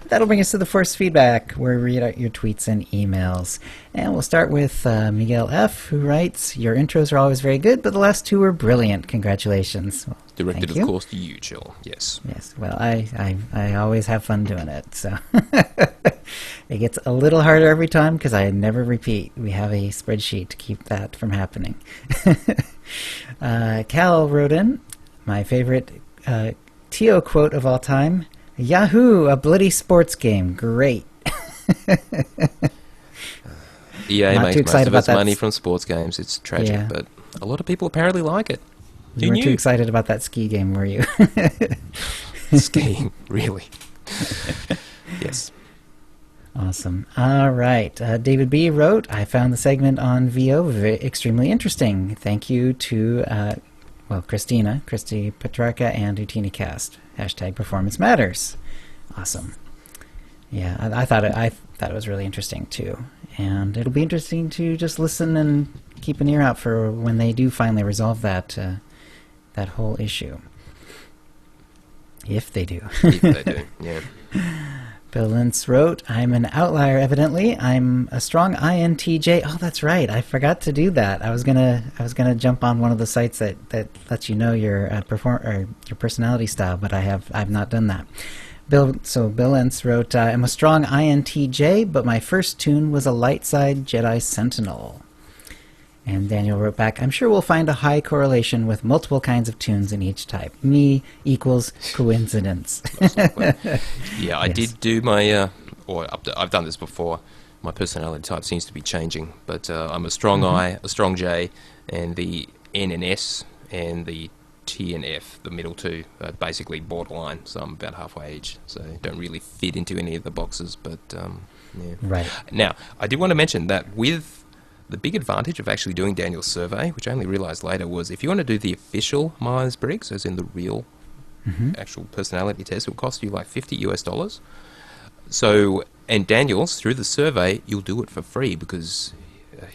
That'll bring us to the Force Feedback, where we read out your tweets and emails. And we'll start with Miguel F., who writes, your intros are always very good, but the last two were brilliant. Congratulations. Well,
directed, of course, to you, Chill. Yes.
Yes. Well, I always have fun doing it, so it gets a little harder every time because I never repeat. We have a spreadsheet to keep that from happening. Cal wrote in, my favorite Tio quote of all time, Yahoo, a bloody sports game. Great.
EA makes most of its money from sports games. It's tragic, but a lot of people apparently like it.
You weren't too excited about that ski game, were you?
Skiing, really. Yes.
Awesome. All right. David B. wrote, I found the segment on VO extremely interesting. Thank you to, Christina, Christy Petrarca, and OotiniCast. # Performance Matters. Awesome. Yeah, I thought it was really interesting, too. And it'll be interesting to just listen and keep an ear out for when they do finally resolve that whole issue. If they do.
If they do, yeah.
Bill Lentz wrote, I'm an outlier, evidently. I'm a strong INTJ. Oh, that's right. I forgot to do that. I was gonna jump on one of the sites that lets you know your your personality style, but I've not done that. Bill Lentz wrote, I'm a strong INTJ, but my first tune was a light side Jedi Sentinel. And Daniel wrote back, I'm sure we'll find a high correlation with multiple kinds of tunes in each type. Me equals coincidence.
Yeah, I did do my, I've done this before. My personality type seems to be changing, but I'm a strong I, a strong J, and the N and S, and the T and F, the middle two, are basically borderline, so I'm about halfway each, so don't really fit into any of the boxes, but yeah.
Right.
Now, I did want to mention that with the big advantage of actually doing Daniel's survey, which I only realised later, was if you want to do the official Myers-Briggs, as in the real actual personality test, it will cost you like $50 US. So, and Daniel's, through the survey, you'll do it for free because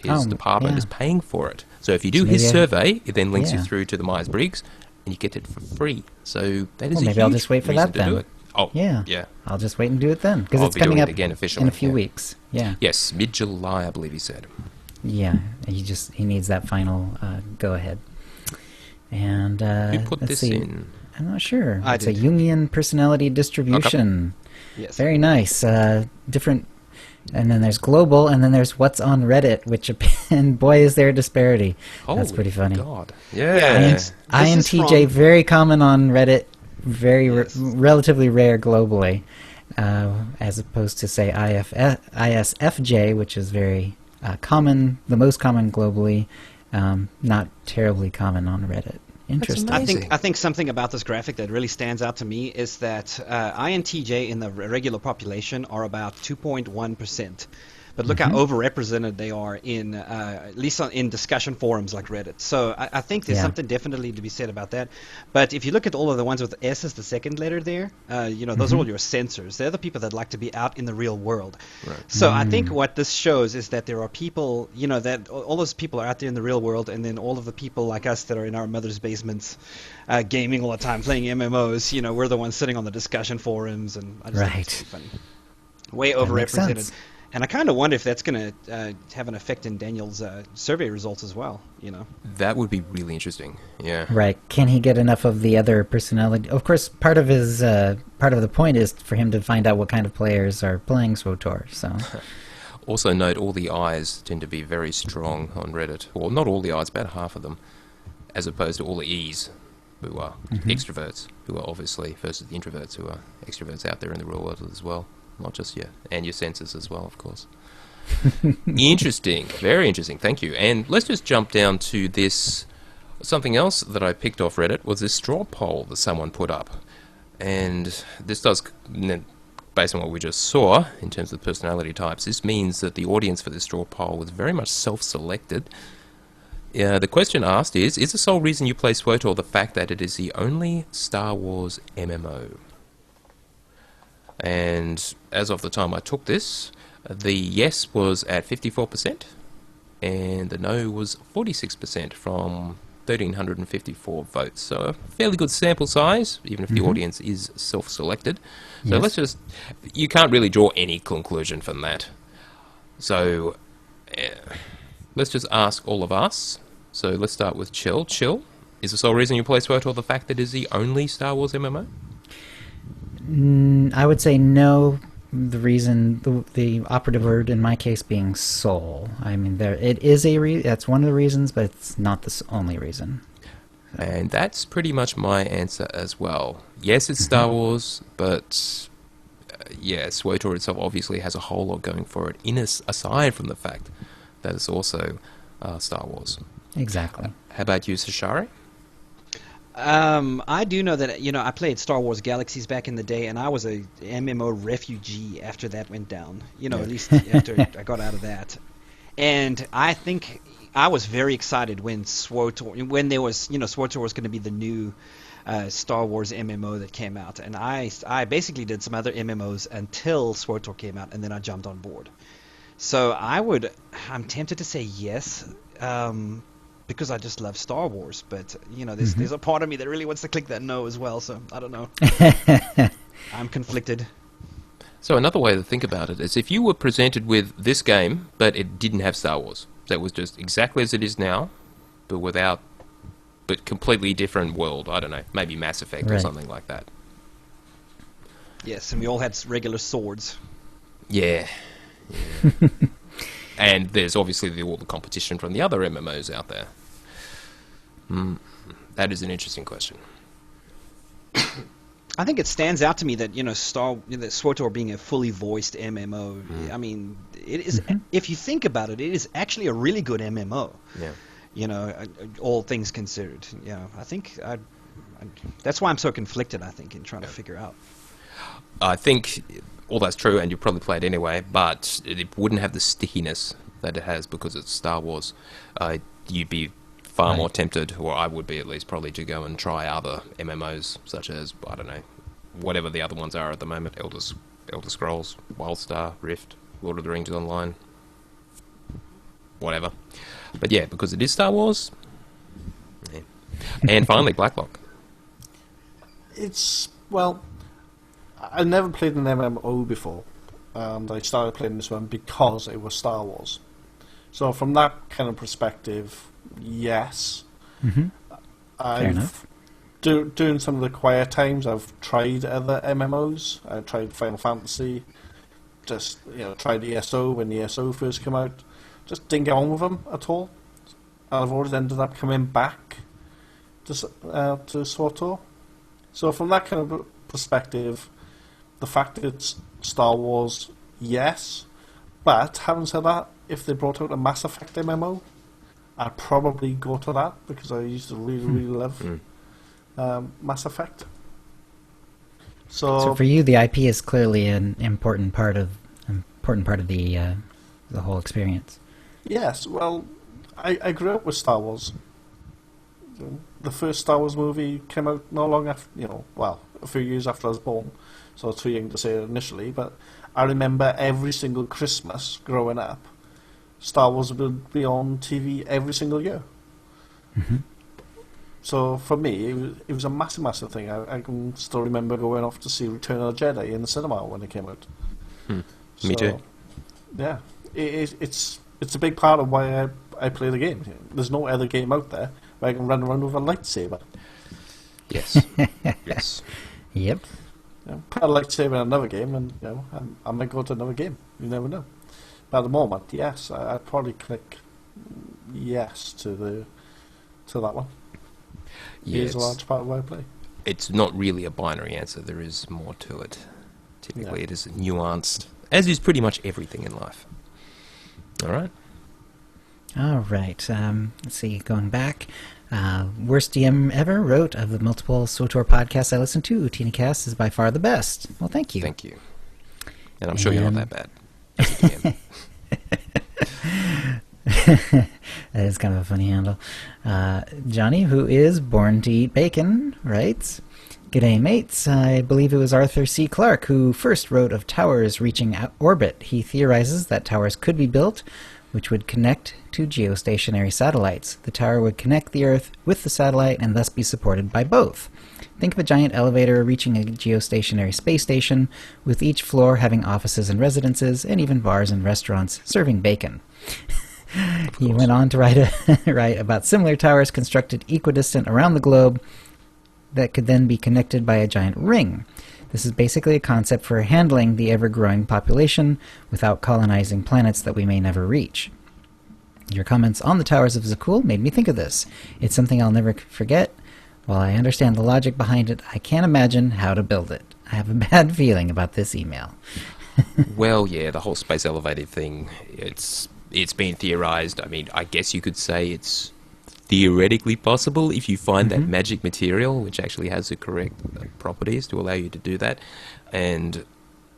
his department is paying for it. So if you do his survey, it then links you through to the Myers-Briggs, and you get it for free. So that is a huge
maybe I'll just wait for that then.
Do it. Oh, yeah.
I'll just wait and do it then because it's coming up
again officially
in a few weeks. Yeah.
Yes, mid-July, I believe he said.
Yeah, he needs that final go ahead. And
who put this in?
I'm not sure.
I
it's
did.
a Jungian personality distribution.
Okay. Yes.
Very nice. different, and then there's global, and then there's what's on Reddit, which, and boy, is there a disparity. That's pretty funny.
God. Yeah.
INTJ, very common on Reddit, very relatively rare globally, as opposed to, say, ISFJ, which is very common, the most common globally, not terribly common on Reddit. Interesting.
I think something about this graphic that really stands out to me is that INTJ in the regular population are about 2.1%. But look how overrepresented they are in, at least in discussion forums like Reddit. So I think there's something definitely to be said about that. But if you look at all of the ones with S as the second letter there, those are all your sensors. They're the people that like to be out in the real world.
Right.
So I think what this shows is that there are people, that all those people are out there in the real world, and then all of the people like us that are in our mother's basements gaming all the time, playing MMOs, we're the ones sitting on the discussion forums. And I just think it's funny. Way overrepresented. And I kind of wonder if that's going to have an effect in Daniel's survey results as well,
That would be really interesting, yeah.
Right. Can he get enough of the other personality? Of course, part of the point is for him to find out what kind of players are playing SWTOR, so...
Also note, all the I's tend to be very strong on Reddit. Well, not all the I's, about half of them, as opposed to all the E's, who are extroverts, who are obviously, versus the introverts, who are extroverts out there in the real world as well. Not just and your senses as well, of course. Interesting, very interesting. Thank you. And let's just jump down to this. Something else that I picked off Reddit was this straw poll that someone put up, and this does, based on what we just saw in terms of personality types, this means that the audience for this straw poll was very much self-selected. The question asked is the sole reason you play SWTOR the fact that it is the only Star Wars MMO? And as of the time I took this, the yes was at 54%, and the no was 46% from 1,354 votes. So a fairly good sample size, even if the audience is self-selected. So let's you can't really draw any conclusion from that. So let's just ask all of us. So let's start with Chill. Chill, is the sole reason you play SWTOR the fact that it is the only Star Wars MMO?
I would say no. The reason, the operative word in my case being soul. I mean, it is that's one of the reasons, but it's not the only reason.
And that's pretty much my answer as well. Yes, it's Star Wars, but SWTOR itself obviously has a whole lot going for it, aside from the fact that it's also Star Wars.
Exactly.
How about you, Sashari?
I do know that I played Star Wars Galaxies back in the day, and I was a MMO refugee after that went down. At least after I got out of that. And I think I was very excited when SWTOR, SWTOR was going to be the new Star Wars MMO that came out, and I basically did some other MMOs until SWTOR came out, and then I jumped on board. So I'm tempted to say yes. Because I just love Star Wars, but there's a part of me that really wants to click that no as well. So I don't know. I'm conflicted.
So another way to think about it is if you were presented with this game, but it didn't have Star Wars, that was just exactly as it is now, but completely different world. I don't know, maybe Mass Effect or something like that.
Yes, and we all had regular swords.
Yeah. And there's obviously all the competition from the other MMOs out there. That is an interesting question.
I think it stands out to me that that SWTOR being a fully voiced MMO. I mean, it is. If you think about it, it is actually a really good MMO. Yeah. All things considered. Yeah, I think that's why I'm so conflicted. I think in trying to figure out.
I think all that's true, and you probably play it anyway, but it wouldn't have the stickiness that it has because it's Star Wars. You'd be far more tempted, or I would be at least, probably to go and try other MMOs, such as, I don't know, whatever the other ones are at the moment, Elder Scrolls, Wildstar, Rift, Lord of the Rings Online, whatever. But yeah, because it is Star Wars. Yeah. And finally, Blacklock.
I never played an MMO before, and I started playing this one because it was Star Wars. So from that kind of perspective, yes.
Fair enough.
During some of the quiet times, I've tried other MMOs. I tried Final Fantasy just tried ESO when the ESO first came out. Just didn't get on with them at all. And I've always ended up coming back to SWTOR. So from that kind of perspective, the fact that it's Star Wars, yes. But having said that, if they brought out a Mass Effect MMO, I'd probably go to that because I used to really, really love Mass Effect.
So for you, the IP is clearly an important part of the whole experience.
Yes, well, I grew up with Star Wars. The first Star Wars movie came out not long after, a few years after I was born, so it's too young to say it initially, but I remember every single Christmas growing up, Star Wars would be on TV every single year.
Mm-hmm.
So for me, it was a massive, massive thing. I can still remember going off to see Return of the Jedi in the cinema when it came out.
Me too.
Yeah, it's a big part of why I play the game. There's no other game out there where I can run around with a lightsaber.
Yes. Yes.
Yep.
Put a lightsaber in another game, and I might go to another game. You never know. But at the moment, yes, I'd probably click yes to that one.
Yeah,
It is a large part of why I play.
It's not really a binary answer. There is more to it. Typically, it is nuanced, as is pretty much everything in life. All right.
All right. Let's see. Going back, worst DM ever wrote, of the multiple SWTOR podcasts I listen to, OotiniCast is by far the best. Well, thank you.
Thank you. And I'm sure you're not that bad. As a DM.
That is kind of a funny handle. Johnny, who is born to eat bacon, writes, "G'day, mates. I believe it was Arthur C. Clarke who first wrote of towers reaching orbit. He theorizes that towers could be built which would connect to geostationary satellites. The tower would connect the Earth with the satellite and thus be supported by both. Think of a giant elevator reaching a geostationary space station, with each floor having offices and residences, and even bars and restaurants serving bacon." He went on to write about similar towers constructed equidistant around the globe that could then be connected by a giant ring. This is basically a concept for handling the ever-growing population without colonizing planets that we may never reach. Your comments on the towers of Zakul made me think of this. It's something I'll never forget. While I understand the logic behind it, I can't imagine how to build it. I have a bad feeling about this email.
Well, yeah, the whole space elevator thing, it's been theorized. I mean, I guess you could say it's theoretically possible if you find that magic material, which actually has the correct properties to allow you to do that. And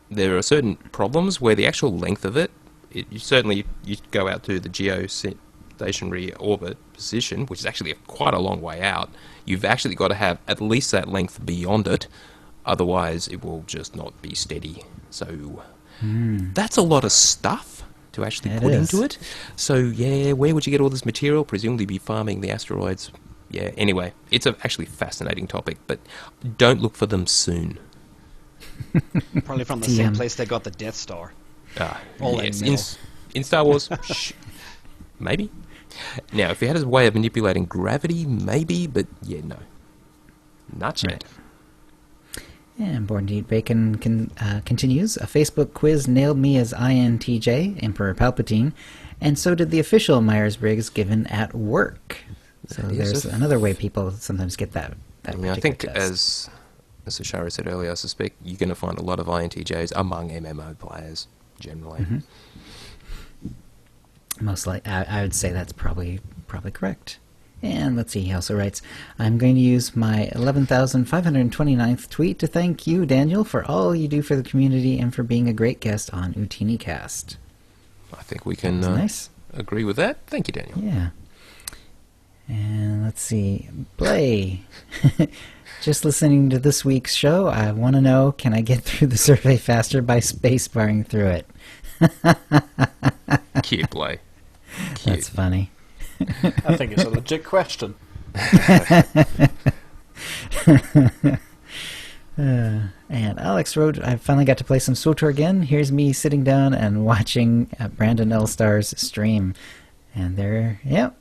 there are certain problems where the actual length of it, you go out to the geostationary orbit position, which is actually quite a long way out. You've actually got to have at least that length beyond it, otherwise it will just not be steady. So that's a lot of stuff to actually put into it. So, yeah, where would you get all this material? Presumably be farming the asteroids. Yeah, anyway, it's a actually fascinating topic, but don't look for them soon.
Probably from the same place they got the Death Star.
Yes, in Star Wars, maybe. Now, if it had a way of manipulating gravity, maybe, but yeah, no. Not yet.
Right. And Born to Eat Bacon continues. A Facebook quiz nailed me as INTJ, Emperor Palpatine, and so did the official Myers-Briggs given at work. So there's another way people sometimes get that
I think, test. As Ashara said earlier, I suspect you're going to find a lot of INTJs among MMO players, generally.
Most likely, I would say that's probably correct. And let's see, he also writes, "I'm going to use my 11,529th tweet to thank you, Daniel, for all you do for the community and for being a great guest on OotiniCast."
I think we can agree with that. Thank you, Daniel.
Yeah. And let's see, Blay. "Just listening to this week's show, I want to know, can I get through the survey faster by spacebarring through it?"
Cute, Blay. Cute.
That's funny.
I think it's a legit question.
And Alex wrote, "I finally got to play some SWTOR again. Here's me sitting down and watching Brandon Elstar's stream." And there, yep.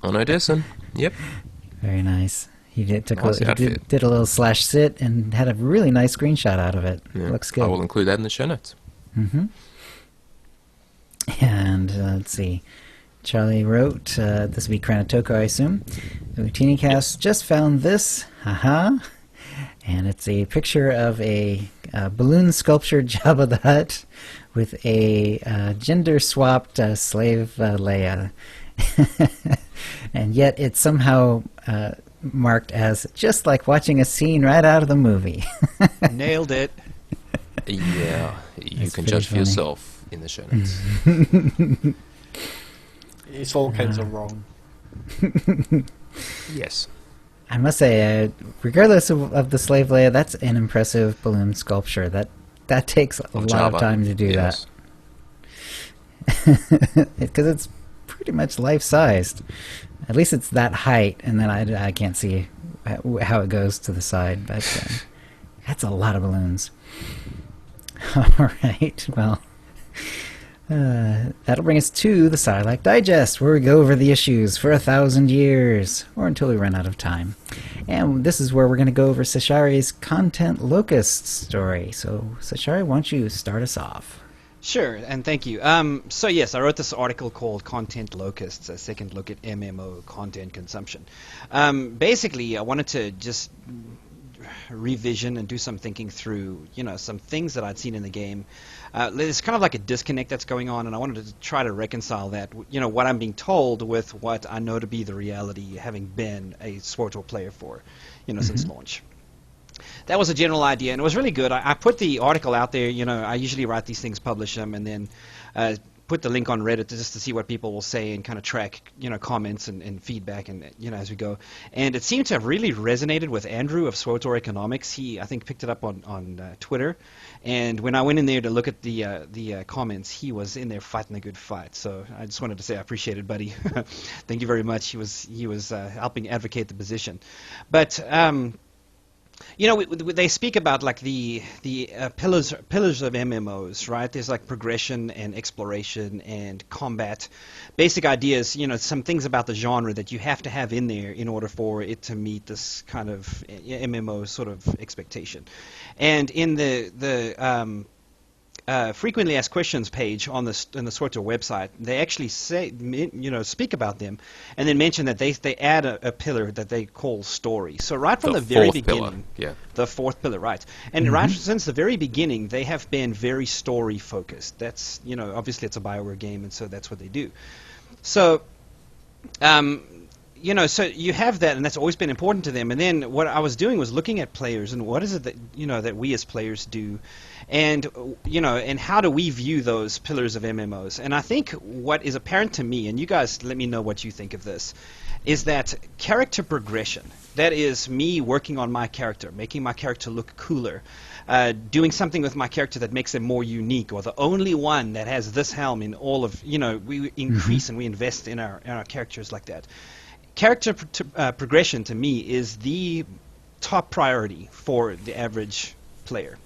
On Odessan. Yep.
Very nice. He did a little /sit and had a really nice screenshot out of it.
Yeah.
Looks good.
I will include that in the show notes.
Mm-hmm. And let's see. Charlie wrote, this will be Kranatoko, I assume. OotiniCast just found this. Haha. And it's a picture of a balloon sculptured Jabba the Hutt with a gender-swapped slave Leia. And yet it's somehow marked as just like watching a scene right out of the movie.
Nailed it.
Yeah, you
That's
can
pretty
judge for
funny.
yourself in the show notes.
It's all kinds of wrong.
Yes.
I must say, regardless of the slave Leia, that's an impressive balloon sculpture. That takes a lot of
Jabba,
time to do
yes.
that. Because it's pretty much life-sized. At least it's that height, and then I can't see how it goes to the side, but that's a lot of balloons. All right, well, that'll bring us to the Sarlacc Digest, where we go over the issues for 1,000 years, or until we run out of time. And this is where we're going to go over Sashari's Content Locust story. So, Sashari, why don't you start us off?
Sure, and thank you. So yes, I wrote this article called Content Locusts, a second look at MMO content consumption. Basically, I wanted to just revision and do some thinking through, some things that I'd seen in the game. There's kind of like a disconnect that's going on, and I wanted to try to reconcile that, what I'm being told with what I know to be the reality, having been a SWTOR player for, since launch. That was a general idea, and it was really good. I put the article out there. I usually write these things, publish them, and then put the link on Reddit just to see what people will say and kind of track, comments and feedback, and as we go. And it seemed to have really resonated with Andrew of SWTOR Economics. He, I think, picked it up on Twitter. And when I went in there to look at the comments, he was in there fighting a good fight. So I just wanted to say I appreciate it, buddy. Thank you very much. He was helping advocate the position, but. They speak about like the pillars of MMOs, right? There's like progression and exploration and combat, basic ideas. Some things about the genre that you have to have in there in order for it to meet this kind of MMO sort of expectation. And in the frequently asked questions page on the SWTOR website, they actually say, speak about them, and then mention that they add a pillar that they call story. So right from the very beginning, the fourth pillar, right, and right since the very beginning, they have been very story focused. That's obviously it's a BioWare game, and so that's what they do. So. So you have that, and that's always been important to them. And then what I was doing was looking at players and what is it that that we as players do, and and how do we view those pillars of MMOs? And I think what is apparent to me, and you guys let me know what you think of this, is that character progression. That is me working on my character, making my character look cooler, doing something with my character that makes them more unique, or the only one that has this helm in all of we increase and we invest in our characters like that. Character progression to me is the top priority for the average player.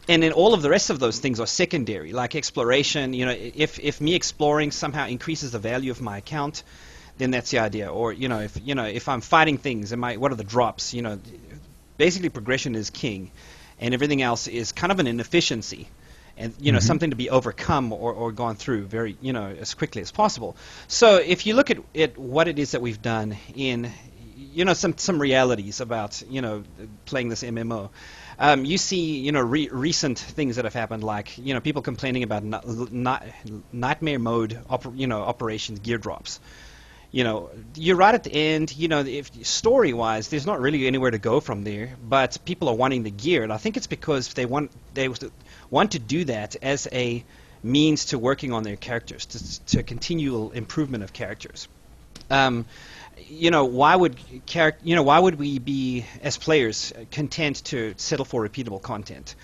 And then all of the rest of those things are secondary, like exploration. If me exploring somehow increases the value of my account, then that's the idea. Or if I'm fighting things, what are the drops? Basically progression is king, and everything else is kind of an inefficiency. And something to be overcome or gone through very as quickly as possible. So if you look at what it is that we've done in some realities about playing this MMO, you see recent things that have happened, like people complaining about nightmare mode operations, gear drops. You're right at the end. If story-wise, there's not really anywhere to go from there. But people are wanting the gear, and I think it's because they want to do that as a means to working on their characters, to continual improvement of characters. Why would we be as players content to settle for repeatable content?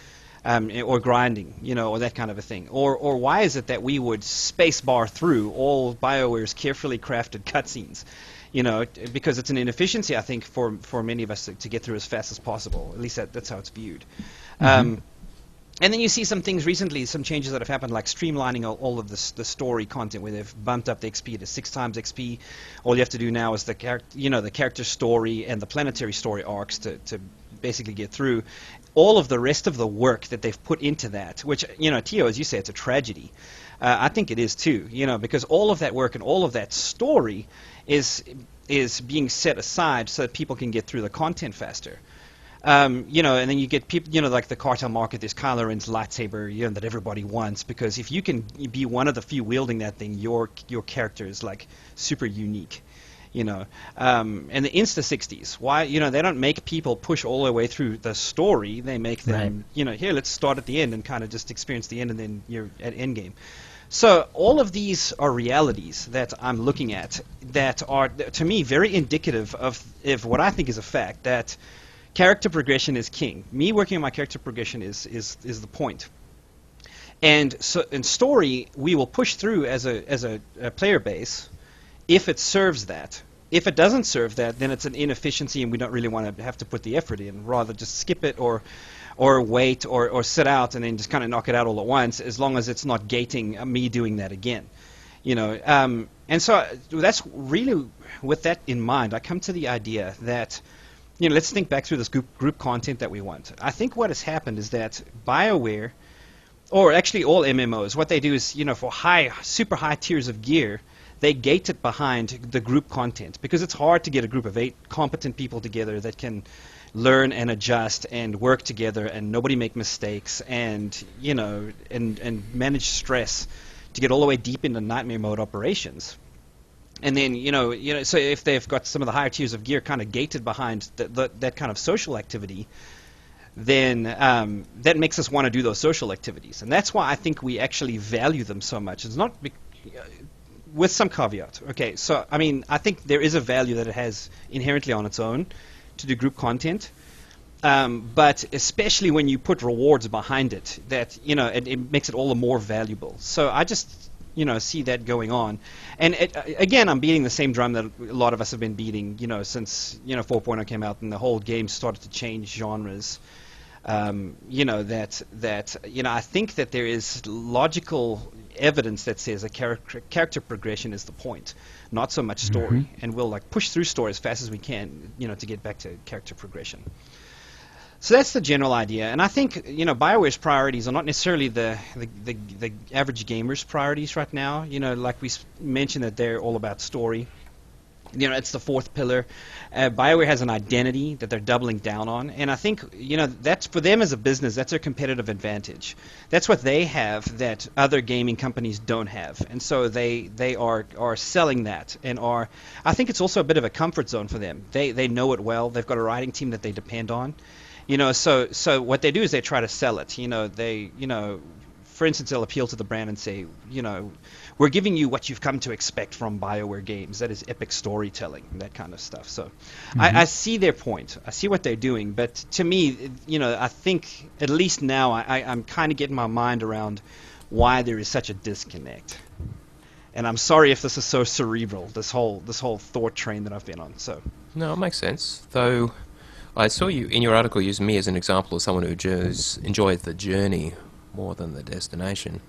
Or grinding, or that kind of a thing. Or why is it that we would space bar through all BioWare's carefully crafted cutscenes? Because it's an inefficiency, I think, for many of us to get through as fast as possible. At least that's how it's viewed. And then you see some things recently, some changes that have happened, like streamlining all of the story content, where they've bumped up the XP to 6 times XP. All you have to do now is the character story and the planetary story arcs to basically get through. all of the rest of the work that they've put into that, which, Tio, as you say, it's a tragedy. I think it is too, because all of that work and all of that story is being set aside so that people can get through the content faster. And then you get people, like the cartel market, there's Kylo Ren's lightsaber, that everybody wants, because if you can be one of the few wielding that thing, your character is like super unique. And the Insta-60s, why, they don't make people push all the way through the story. They make them, here, let's start at the end and kind of just experience the end, and then you're at endgame. So all of these are realities that I'm looking at that are, to me, very indicative of what I think is a fact, that character progression is king. Me working on my character progression is the point. And so in story, we will push through as a player base if it serves that. If it doesn't serve that, then it's an inefficiency, and we don't really want to have to put the effort in. Rather just skip it or wait or sit out and then just kind of knock it out all at once, as long as it's not gating me doing that again. And so that's really, with that in mind, I come to the idea that, let's think back through this group content that we want. I think what has happened is that BioWare, or actually all MMOs, what they do is, for super high tiers of gear, they gate it behind the group content, because it's hard to get a group of 8 competent people together that can learn and adjust and work together and nobody make mistakes and and manage stress to get all the way deep into nightmare mode operations. And then so if they've got some of the higher tiers of gear kind of gated behind that kind of social activity, then that makes us want to do those social activities, and that's why I think we actually value them so much. It's not with some caveat. Okay, so I think there is a value that it has inherently on its own to do group content, but especially when you put rewards behind it, that it makes it all the more valuable. So I just see that going on, and again, I'm beating the same drum that a lot of us have been beating, since 4.0 came out and the whole game started to change genres. I think that there is logical evidence that says a character progression is the point, not so much story, and we'll push through story as fast as we can, to get back to character progression. So that's the general idea, and I think BioWare's priorities are not necessarily the average gamer's priorities right now. Like we mentioned, that they're all about story. It's the fourth pillar. BioWare has an identity that they're doubling down on, and I think that's, for them as a business, that's their competitive advantage. That's what they have that other gaming companies don't have, and so they are selling that, and I think it's also a bit of a comfort zone for them. They know it well. They've got a writing team that they depend on. So what they do is they try to sell it. For instance, they'll appeal to the brand and say, we're giving you what you've come to expect from BioWare games. That is epic storytelling, that kind of stuff. So I see their point. I see what they're doing. But to me, I think, at least now, I'm kind of getting my mind around why there is such a disconnect. And I'm sorry if this is so cerebral, this whole thought train that I've been on. So
No, it makes sense. Though I saw you in your article use me as an example of someone who enjoys the journey more than the destination.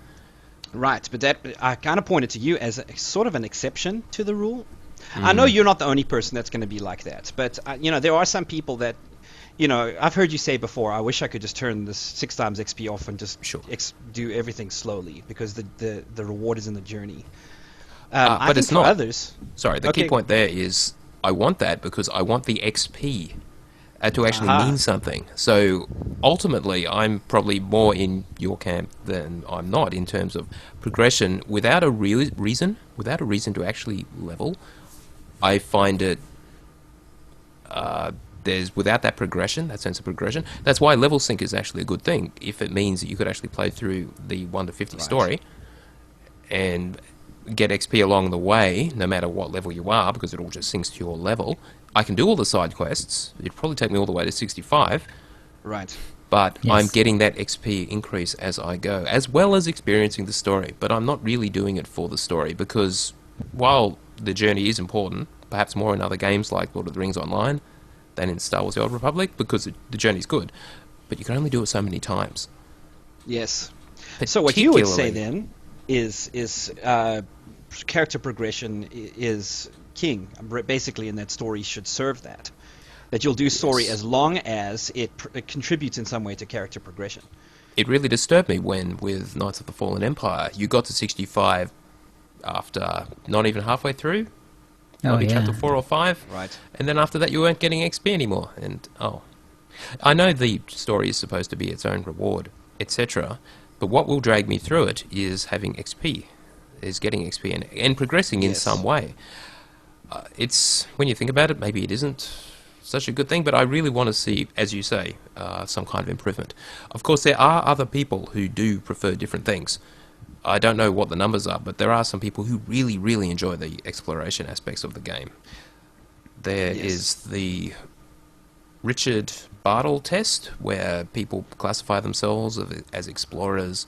Right, but that I kind of pointed to you as sort of an exception to the rule. I know you're not the only person that's going to be like that, but there are some people that, I've heard you say before, I wish I could just turn this 6 times XP off and just do everything slowly, because the reward is in the journey. I
but
think
it's
for
not.
Others.
Sorry, the key point there is I want that because I want the XP to actually mean something. So ultimately, I'm probably more in your camp than I'm not in terms of progression without a real reason, to actually level. I find it without that progression, that sense of progression. That's why level sync is actually a good thing if it means that you could actually play through the 1 to 50 story and get XP along the way, no matter what level you are, because it all just syncs to your level. I can do all the side quests. It'd probably take me all the way to 65.
Right.
But
Yes.
I'm getting that XP increase as I go, as well as experiencing the story. But I'm not really doing it for the story, because while the journey is important, perhaps more in other games like Lord of the Rings Online than in Star Wars The Old Republic, because the journey's good, but you can only do it so many times.
Yes. So what you would say
Particularly-
then is character progression is king, basically, and that story should serve that. that you'll do story as long as it contributes in some way to character progression.
It really disturbed me when, with Knights of the Fallen Empire, you got to 65 after not even halfway through, maybe chapter 4 or 5,
Right.
and then after that you weren't getting XP anymore. And I know the story is supposed to be its own reward, etc., but what will drag me through it is having XP, is getting XP and progressing in
Yes.
some way. It's, when you think about it, maybe it isn't such a good thing, but I really want to see, as you say, some kind of improvement. Of course, there are other people who do prefer different things. I don't know what the numbers are, but there are some people who really, really enjoy the exploration aspects of the game. There
Yes.
is the Richard Bartle test, where people classify themselves as explorers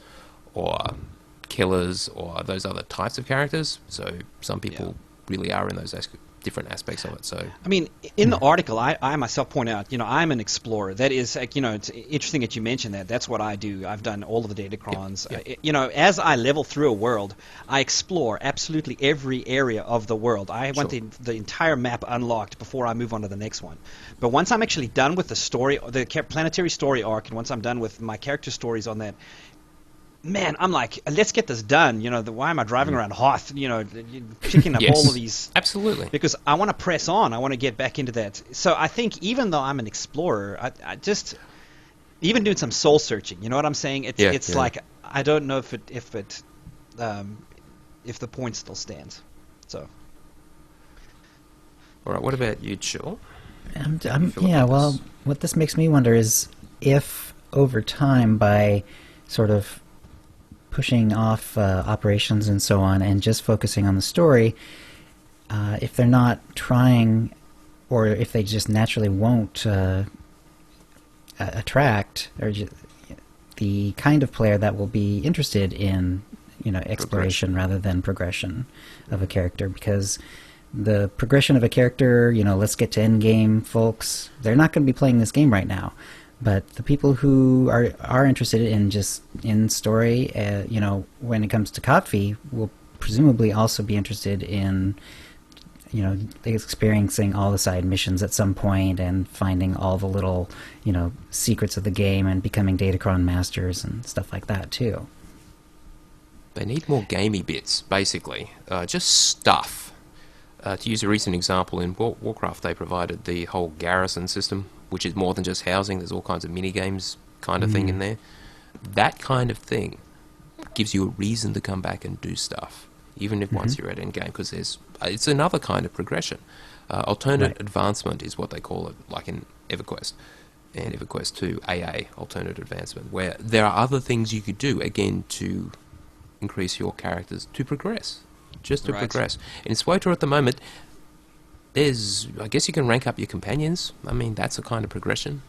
or killers or those other types of characters. So some people really are in those different aspects of it. So
I mean, in the article, I myself point out, I'm an explorer. That is, it's interesting that you mentioned that. That's what I do. I've done all of the datacrons.
Yep.
As I level through a world, I explore absolutely every area of the world. I want
Sure.
the entire map unlocked before I move on to the next one. But once I'm actually done with the story, the planetary story arc, and once I'm done with my character stories on that, man, I'm like, let's get this done. Why am I driving around Hoth? Picking up
Yes.
all of these.
absolutely.
Because I want to press on. I want to get back into that. So I think even though I'm an explorer, I just even doing some soul searching. You know what I'm saying? It's like I don't know if the point still stands. So
All right, what about you, Chill?
Well, what this makes me wonder is if over time, by sort of pushing off operations and so on and just focusing on the story, if they're not trying, or if they just naturally won't attract the kind of player that will be interested in exploration rather than progression of a character, because the progression of a character, let's get to end game folks, they're not going to be playing this game right now. But the people who are interested in just in story, when it comes to Kotfi, will presumably also be interested in, experiencing all the side missions at some point and finding all the little, secrets of the game and becoming Datacron masters and stuff like that too.
They need more gamey bits, basically. Just stuff. To use a recent example, in Warcraft they provided the whole garrison system, which is more than just housing. There's all kinds of mini-games kind of thing in there. That kind of thing gives you a reason to come back and do stuff, even if once you're at endgame, because it's another kind of progression. Alternate advancement is what they call it, like in EverQuest. And EverQuest 2, AA, alternate advancement, where there are other things you could do, again, to increase your characters, to progress. Just to progress. In SWOTOR at the moment, I guess you can rank up your companions. I mean, that's a kind of progression.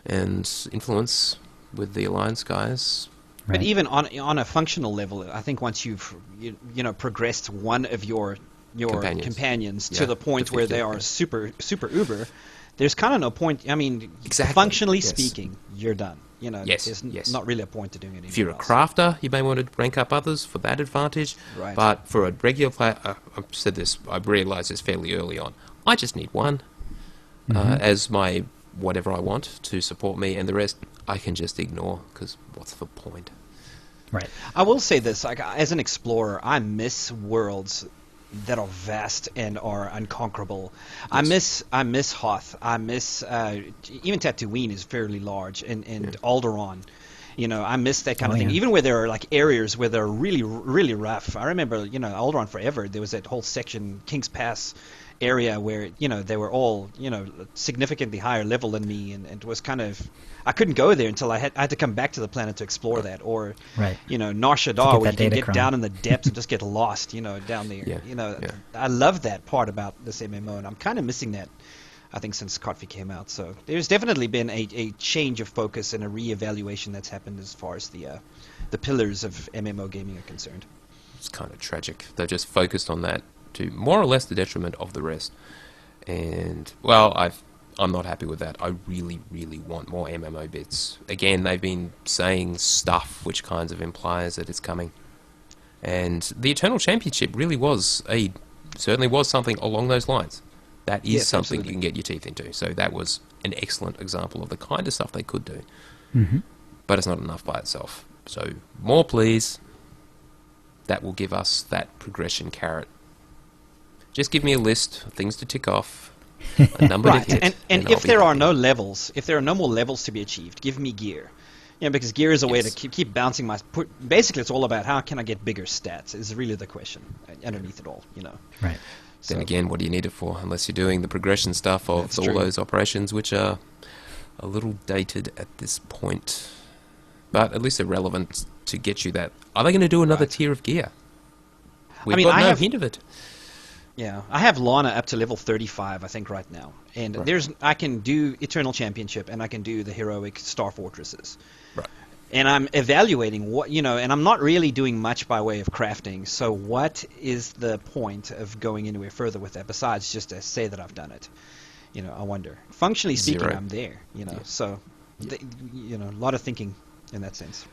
And influence with the Alliance guys.
Right.
But even on a functional level, I think once you've progressed one of your companions to the point
to
where
50,
they are super uber, there's kind of no point. I mean, functionally speaking, you're done. There's not really a point to doing it.
If you're a crafter, you may want to rank up others for that advantage.
Right.
But for a regular player, I've said this, I realised this fairly early on, I just need one as my whatever I want to support me, and the rest I can just ignore, because what's the point?
Right.
I will say this, like, as an explorer, I miss worlds that are vast and are unconquerable.
Yes.
I miss Hoth. I miss even Tatooine is fairly large, and Alderaan. I miss that kind of thing.
Yeah.
Even where there are like areas where they're really, really rough. I remember, Alderaan Forever. There was that whole section, King's Pass area, where they were all significantly higher level than me, and it was kind of, I couldn't go there until I had to come back to the planet to explore that, or Nar Shaddaa, where you can get down in the depths and just get lost, down there. I love that part about this MMO, and I'm kind of missing that, I think, since Kotfi came out. So there's definitely been a change of focus and a reevaluation that's happened as far as the pillars of MMO gaming are concerned.
It's kind of tragic. They're just focused on that to more or less the detriment of the rest. And, well, I'm not happy with that. I really, really want more MMO bits. Again, they've been saying stuff which kinds of implies that it's coming. And the Eternal Championship really certainly was something along those lines. That is
Yes,
something
absolutely.
you can get your teeth into. So that was an excellent example of the kind of stuff they could do.
Mm-hmm.
But it's not enough by itself. So more, please. That will give us that progression carrot. Just give me a list of things to tick off, a number
Right,
to hit,
and
I'll
if
be
there are
happy.
no levels, if there are no more levels to be achieved, give me gear. Because gear is a way
Yes.
to keep bouncing basically, it's all about how can I get bigger stats is really the question underneath it all,
Right.
Then
So,
again, what do you need it for? Unless you're doing the progression stuff of
That's
all
true.
those operations, which are a little dated at this point. But at least they're relevant to get you that. Are they going to do another
Right.
tier of gear? We've
mean,
got
I
no
have-
hint of it.
yeah, I have Lana up to level 35, I think, right now. And
Right.
I can do Eternal Championship, and I can do the heroic Star Fortresses.
Right.
And I'm evaluating and I'm not really doing much by way of crafting. So what is the point of going anywhere further with that besides just to say that I've done it? I wonder. Functionally speaking,
Zero.
I'm there.
Yeah.
So, a lot of thinking in that sense.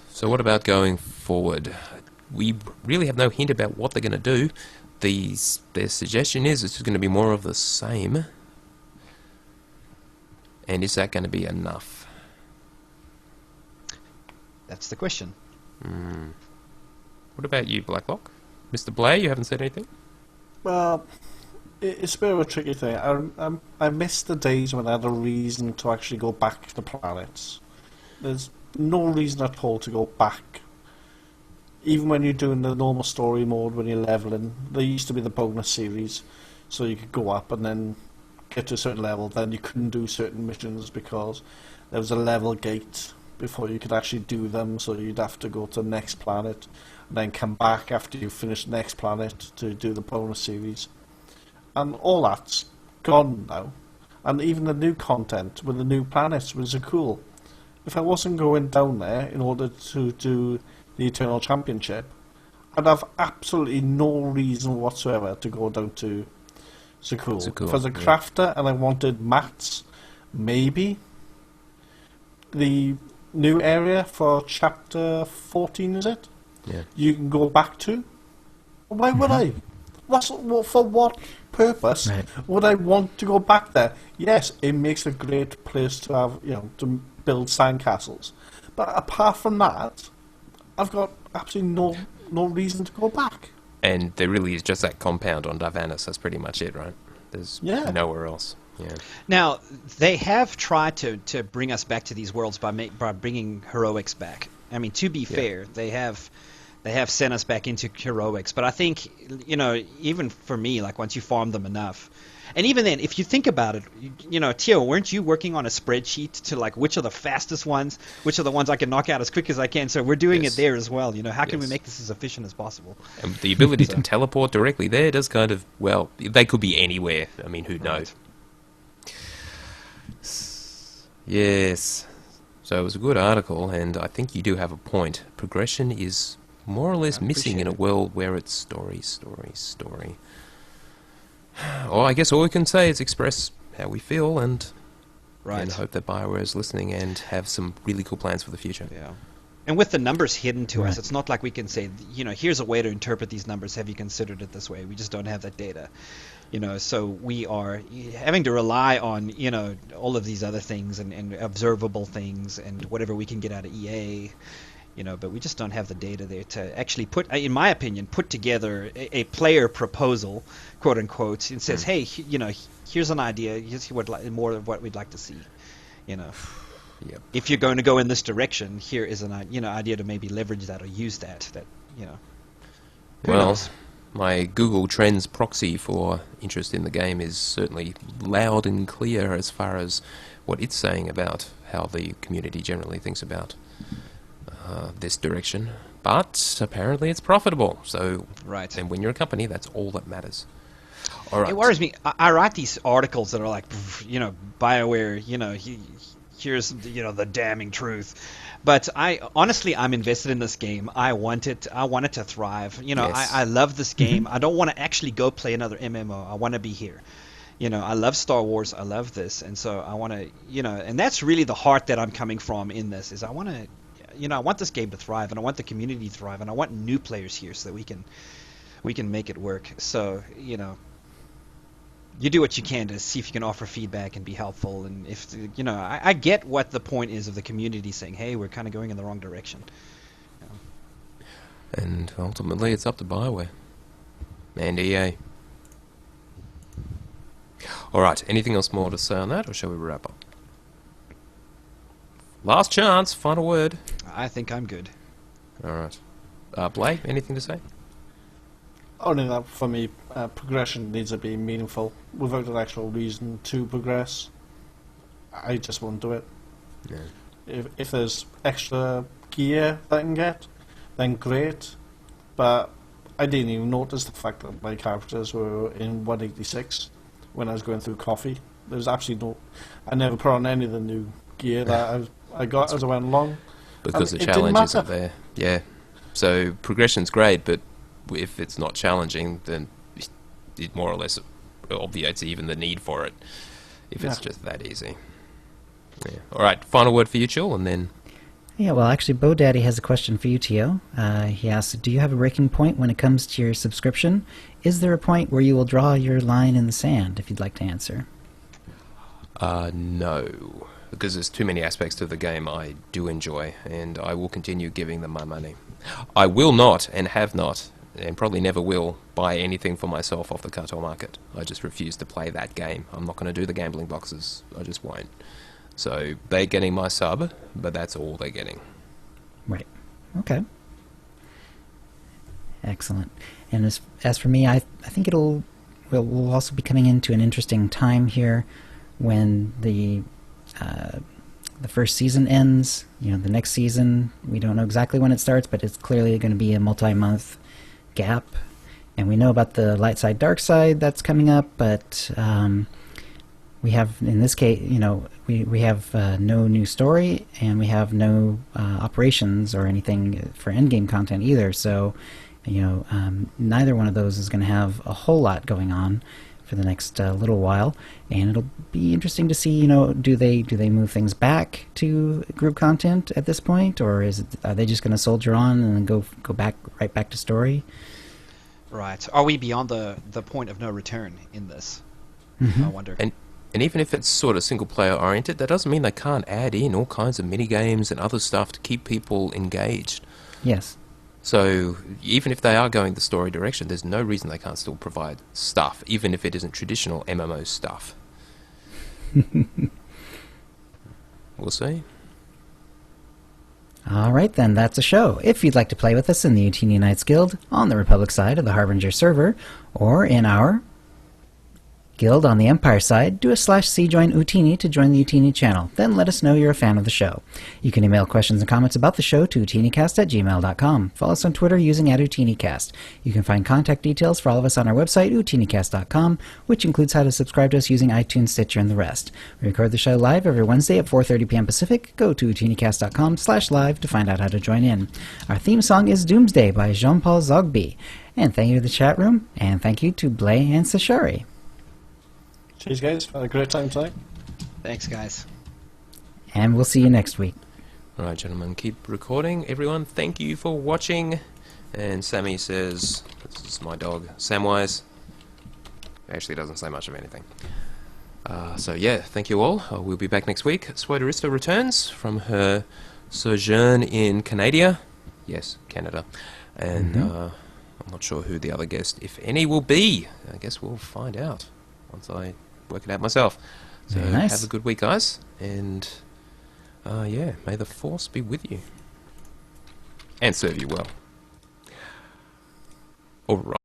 So what about going forward? We really have no hint about what they're going to do. Their suggestion is it's just going to be more of the same. And is that going to be enough?
That's the question.
What about you, Blacklock? Mr. Blair, you haven't said anything?
Well, it's a bit of a tricky thing. I miss the days when I had a reason to actually go back to the planets. There's no reason at all to go back. Even when you're doing the normal story mode, when you're leveling, there used to be the bonus series, so you could go up and then get to a certain level. Then you couldn't do certain missions because there was a level gate before you could actually do them, so you'd have to go to the next planet and then come back after you finish the next planet to do the bonus series. And all that's gone now. And even the new content with the new planets was cool. If I wasn't going down there in order to do the Eternal Championship, I'd have absolutely no reason whatsoever to go down to Sakul.
Sakul,
If I was a
yeah.
crafter and I wanted mats, maybe. The new area for chapter 14, is it?
Yeah.
You can go back to? Why would I? For what purpose
Right.
would I want to go back there? Yes, it makes a great place to have, to build sandcastles. But apart from that, I've got absolutely no reason to go back.
And there really is just that compound on Divanis. That's pretty much it, right? There's
Yeah.
nowhere else. Yeah.
Now, they have tried to bring us back to these worlds by bringing heroics back. I mean, to be fair, they have sent us back into heroics. But I think, even for me, like once you farm them enough, and even then, if you think about it, Tio, weren't you working on a spreadsheet to like which are the fastest ones, which are the ones I can knock out as quick as I can? So we're doing
Yes.
it there as well. How can we
Yes.
make this as efficient as possible?
And the ability to teleport directly there does kind of, well, they could be anywhere. I mean, who knows? Yes. So it was a good article, and I think you do have a point. Progression is more or less missing in a world where it's story. Or I guess all we can say is express how we feel and hope that BioWare is listening and have some really cool plans for the future.
Yeah. And with the numbers hidden to
Right.
us, it's not like we can say, here's a way to interpret these numbers. Have you considered it this way? We just don't have that data. So we are having to rely on, all of these other things and observable things and whatever we can get out of EA, but we just don't have the data there to actually in my opinion, put together a player proposal, quote unquote, and says, hey, here's an idea. Here's more of what we'd like to see,
Yep.
If you're going to go in this direction, here is an idea to maybe leverage that or use that. Who
Well,
knows?
my Google Trends proxy for interest in the game is certainly loud and clear as far as what it's saying about how the community generally thinks about this direction. But apparently it's profitable, so
Right.
and when you're a company, that's all that matters. All right.
It worries me. I write these articles that are like, BioWare, here's the damning truth. But I'm invested in this game. I want it to thrive.
Yes.
I love this game. I don't want to actually go play another MMO. I want to be here. I love Star Wars. I love this, and so I want to, and that's really the heart that I'm coming from in this. Is I want to, I want this game to thrive, and I want the community to thrive, and I want new players here so that we can make it work. So, you do what you can to see if you can offer feedback and be helpful. And if I get what the point is of the community saying, "Hey, we're kind of going in the wrong direction."
And ultimately, it's up to Bioware and EA. All right. Anything else more to say on that, or shall we wrap up? Last chance. Final word.
I think I'm good.
All right. Blake, anything to say?
Only that for me, progression needs to be meaningful. Without an actual reason to progress, I just won't do it.
Yeah.
If there's extra gear that I can get, then great. But I didn't even notice the fact that my characters were in 186 when I was going through coffee. There was absolutely no... I never put on any of the new gear that I got as I went along.
Because the
It didn't
challenge isn't
matter.
there. Yeah. So progression's great, but if it's not challenging, then it more or less obviates even the need for it. If it's
Yeah.
just that easy. Yeah. All right. Final word for you, Chill, and then...
Yeah, well, actually, Bo Daddy has a question for you, Tio. He asks, do you have a breaking point when it comes to your subscription? Is there a point where you will draw your line in the sand, if you'd like to answer?
No. Because there's too many aspects to the game I do enjoy, and I will continue giving them my money. I will not, and have not, and probably never will, buy anything for myself off the cartel market. I just refuse to play that game. I'm not going to do the gambling boxes. I just won't. So they're getting my sub, but that's all they're getting.
Right. Okay. Excellent. And as for me, I think we'll also be coming into an interesting time here when the first season ends. The next season, we don't know exactly when it starts, but it's clearly going to be a multi-month gap. And we know about the light side, dark side that's coming up, but we have, in this case, we have no new story, and we have no operations or anything for endgame content either. So, neither one of those is going to have a whole lot going on for the next little while, and it'll be interesting to see. Do they move things back to group content at this point, or are they just going to soldier on and go right back to story?
Right. Are we beyond the point of no return in this?
Mm-hmm.
I wonder.
And even if it's sort of single-player oriented, that doesn't mean they can't add in all kinds of mini-games and other stuff to keep people engaged.
Yes.
So even if they are going the story direction, there's no reason they can't still provide stuff, even if it isn't traditional MMO stuff. We'll see.
All right, then, that's a show. If you'd like to play with us in the Utini Knights Guild on the Republic side of the Harbinger server, or in our Guild on the Empire side, do a /c join Utini to join the Utini channel. Then let us know you're a fan of the show. You can email questions and comments about the show to utinicast@gmail.com. Follow us on Twitter using @utinicast. You can find contact details for all of us on our website, utinicast.com, which includes how to subscribe to us using iTunes, Stitcher, and the rest. We record the show live every Wednesday at 4:30 p.m. Pacific. Go to utinicast.com/live to find out how to join in. Our theme song is Doomsday by Jean-Paul Zogby. And thank you to the chat room, and thank you to Blay and Sashari.
Cheers, guys. Had a great time tonight.
Thanks, guys.
And we'll see you next week.
All right, gentlemen, keep recording. Everyone, thank you for watching. And Sammy says, this is my dog, Samwise. Actually doesn't say much of anything. So yeah, thank you all. We'll be back next week. Swaderista returns from her sojourn in Canada. Yes, Canada. And I'm not sure who the other guest, if any, will be. I guess we'll find out once I work it out myself. So
Very nice.
have a good week, guys. And yeah, may the Force be with you. And serve you well. All right.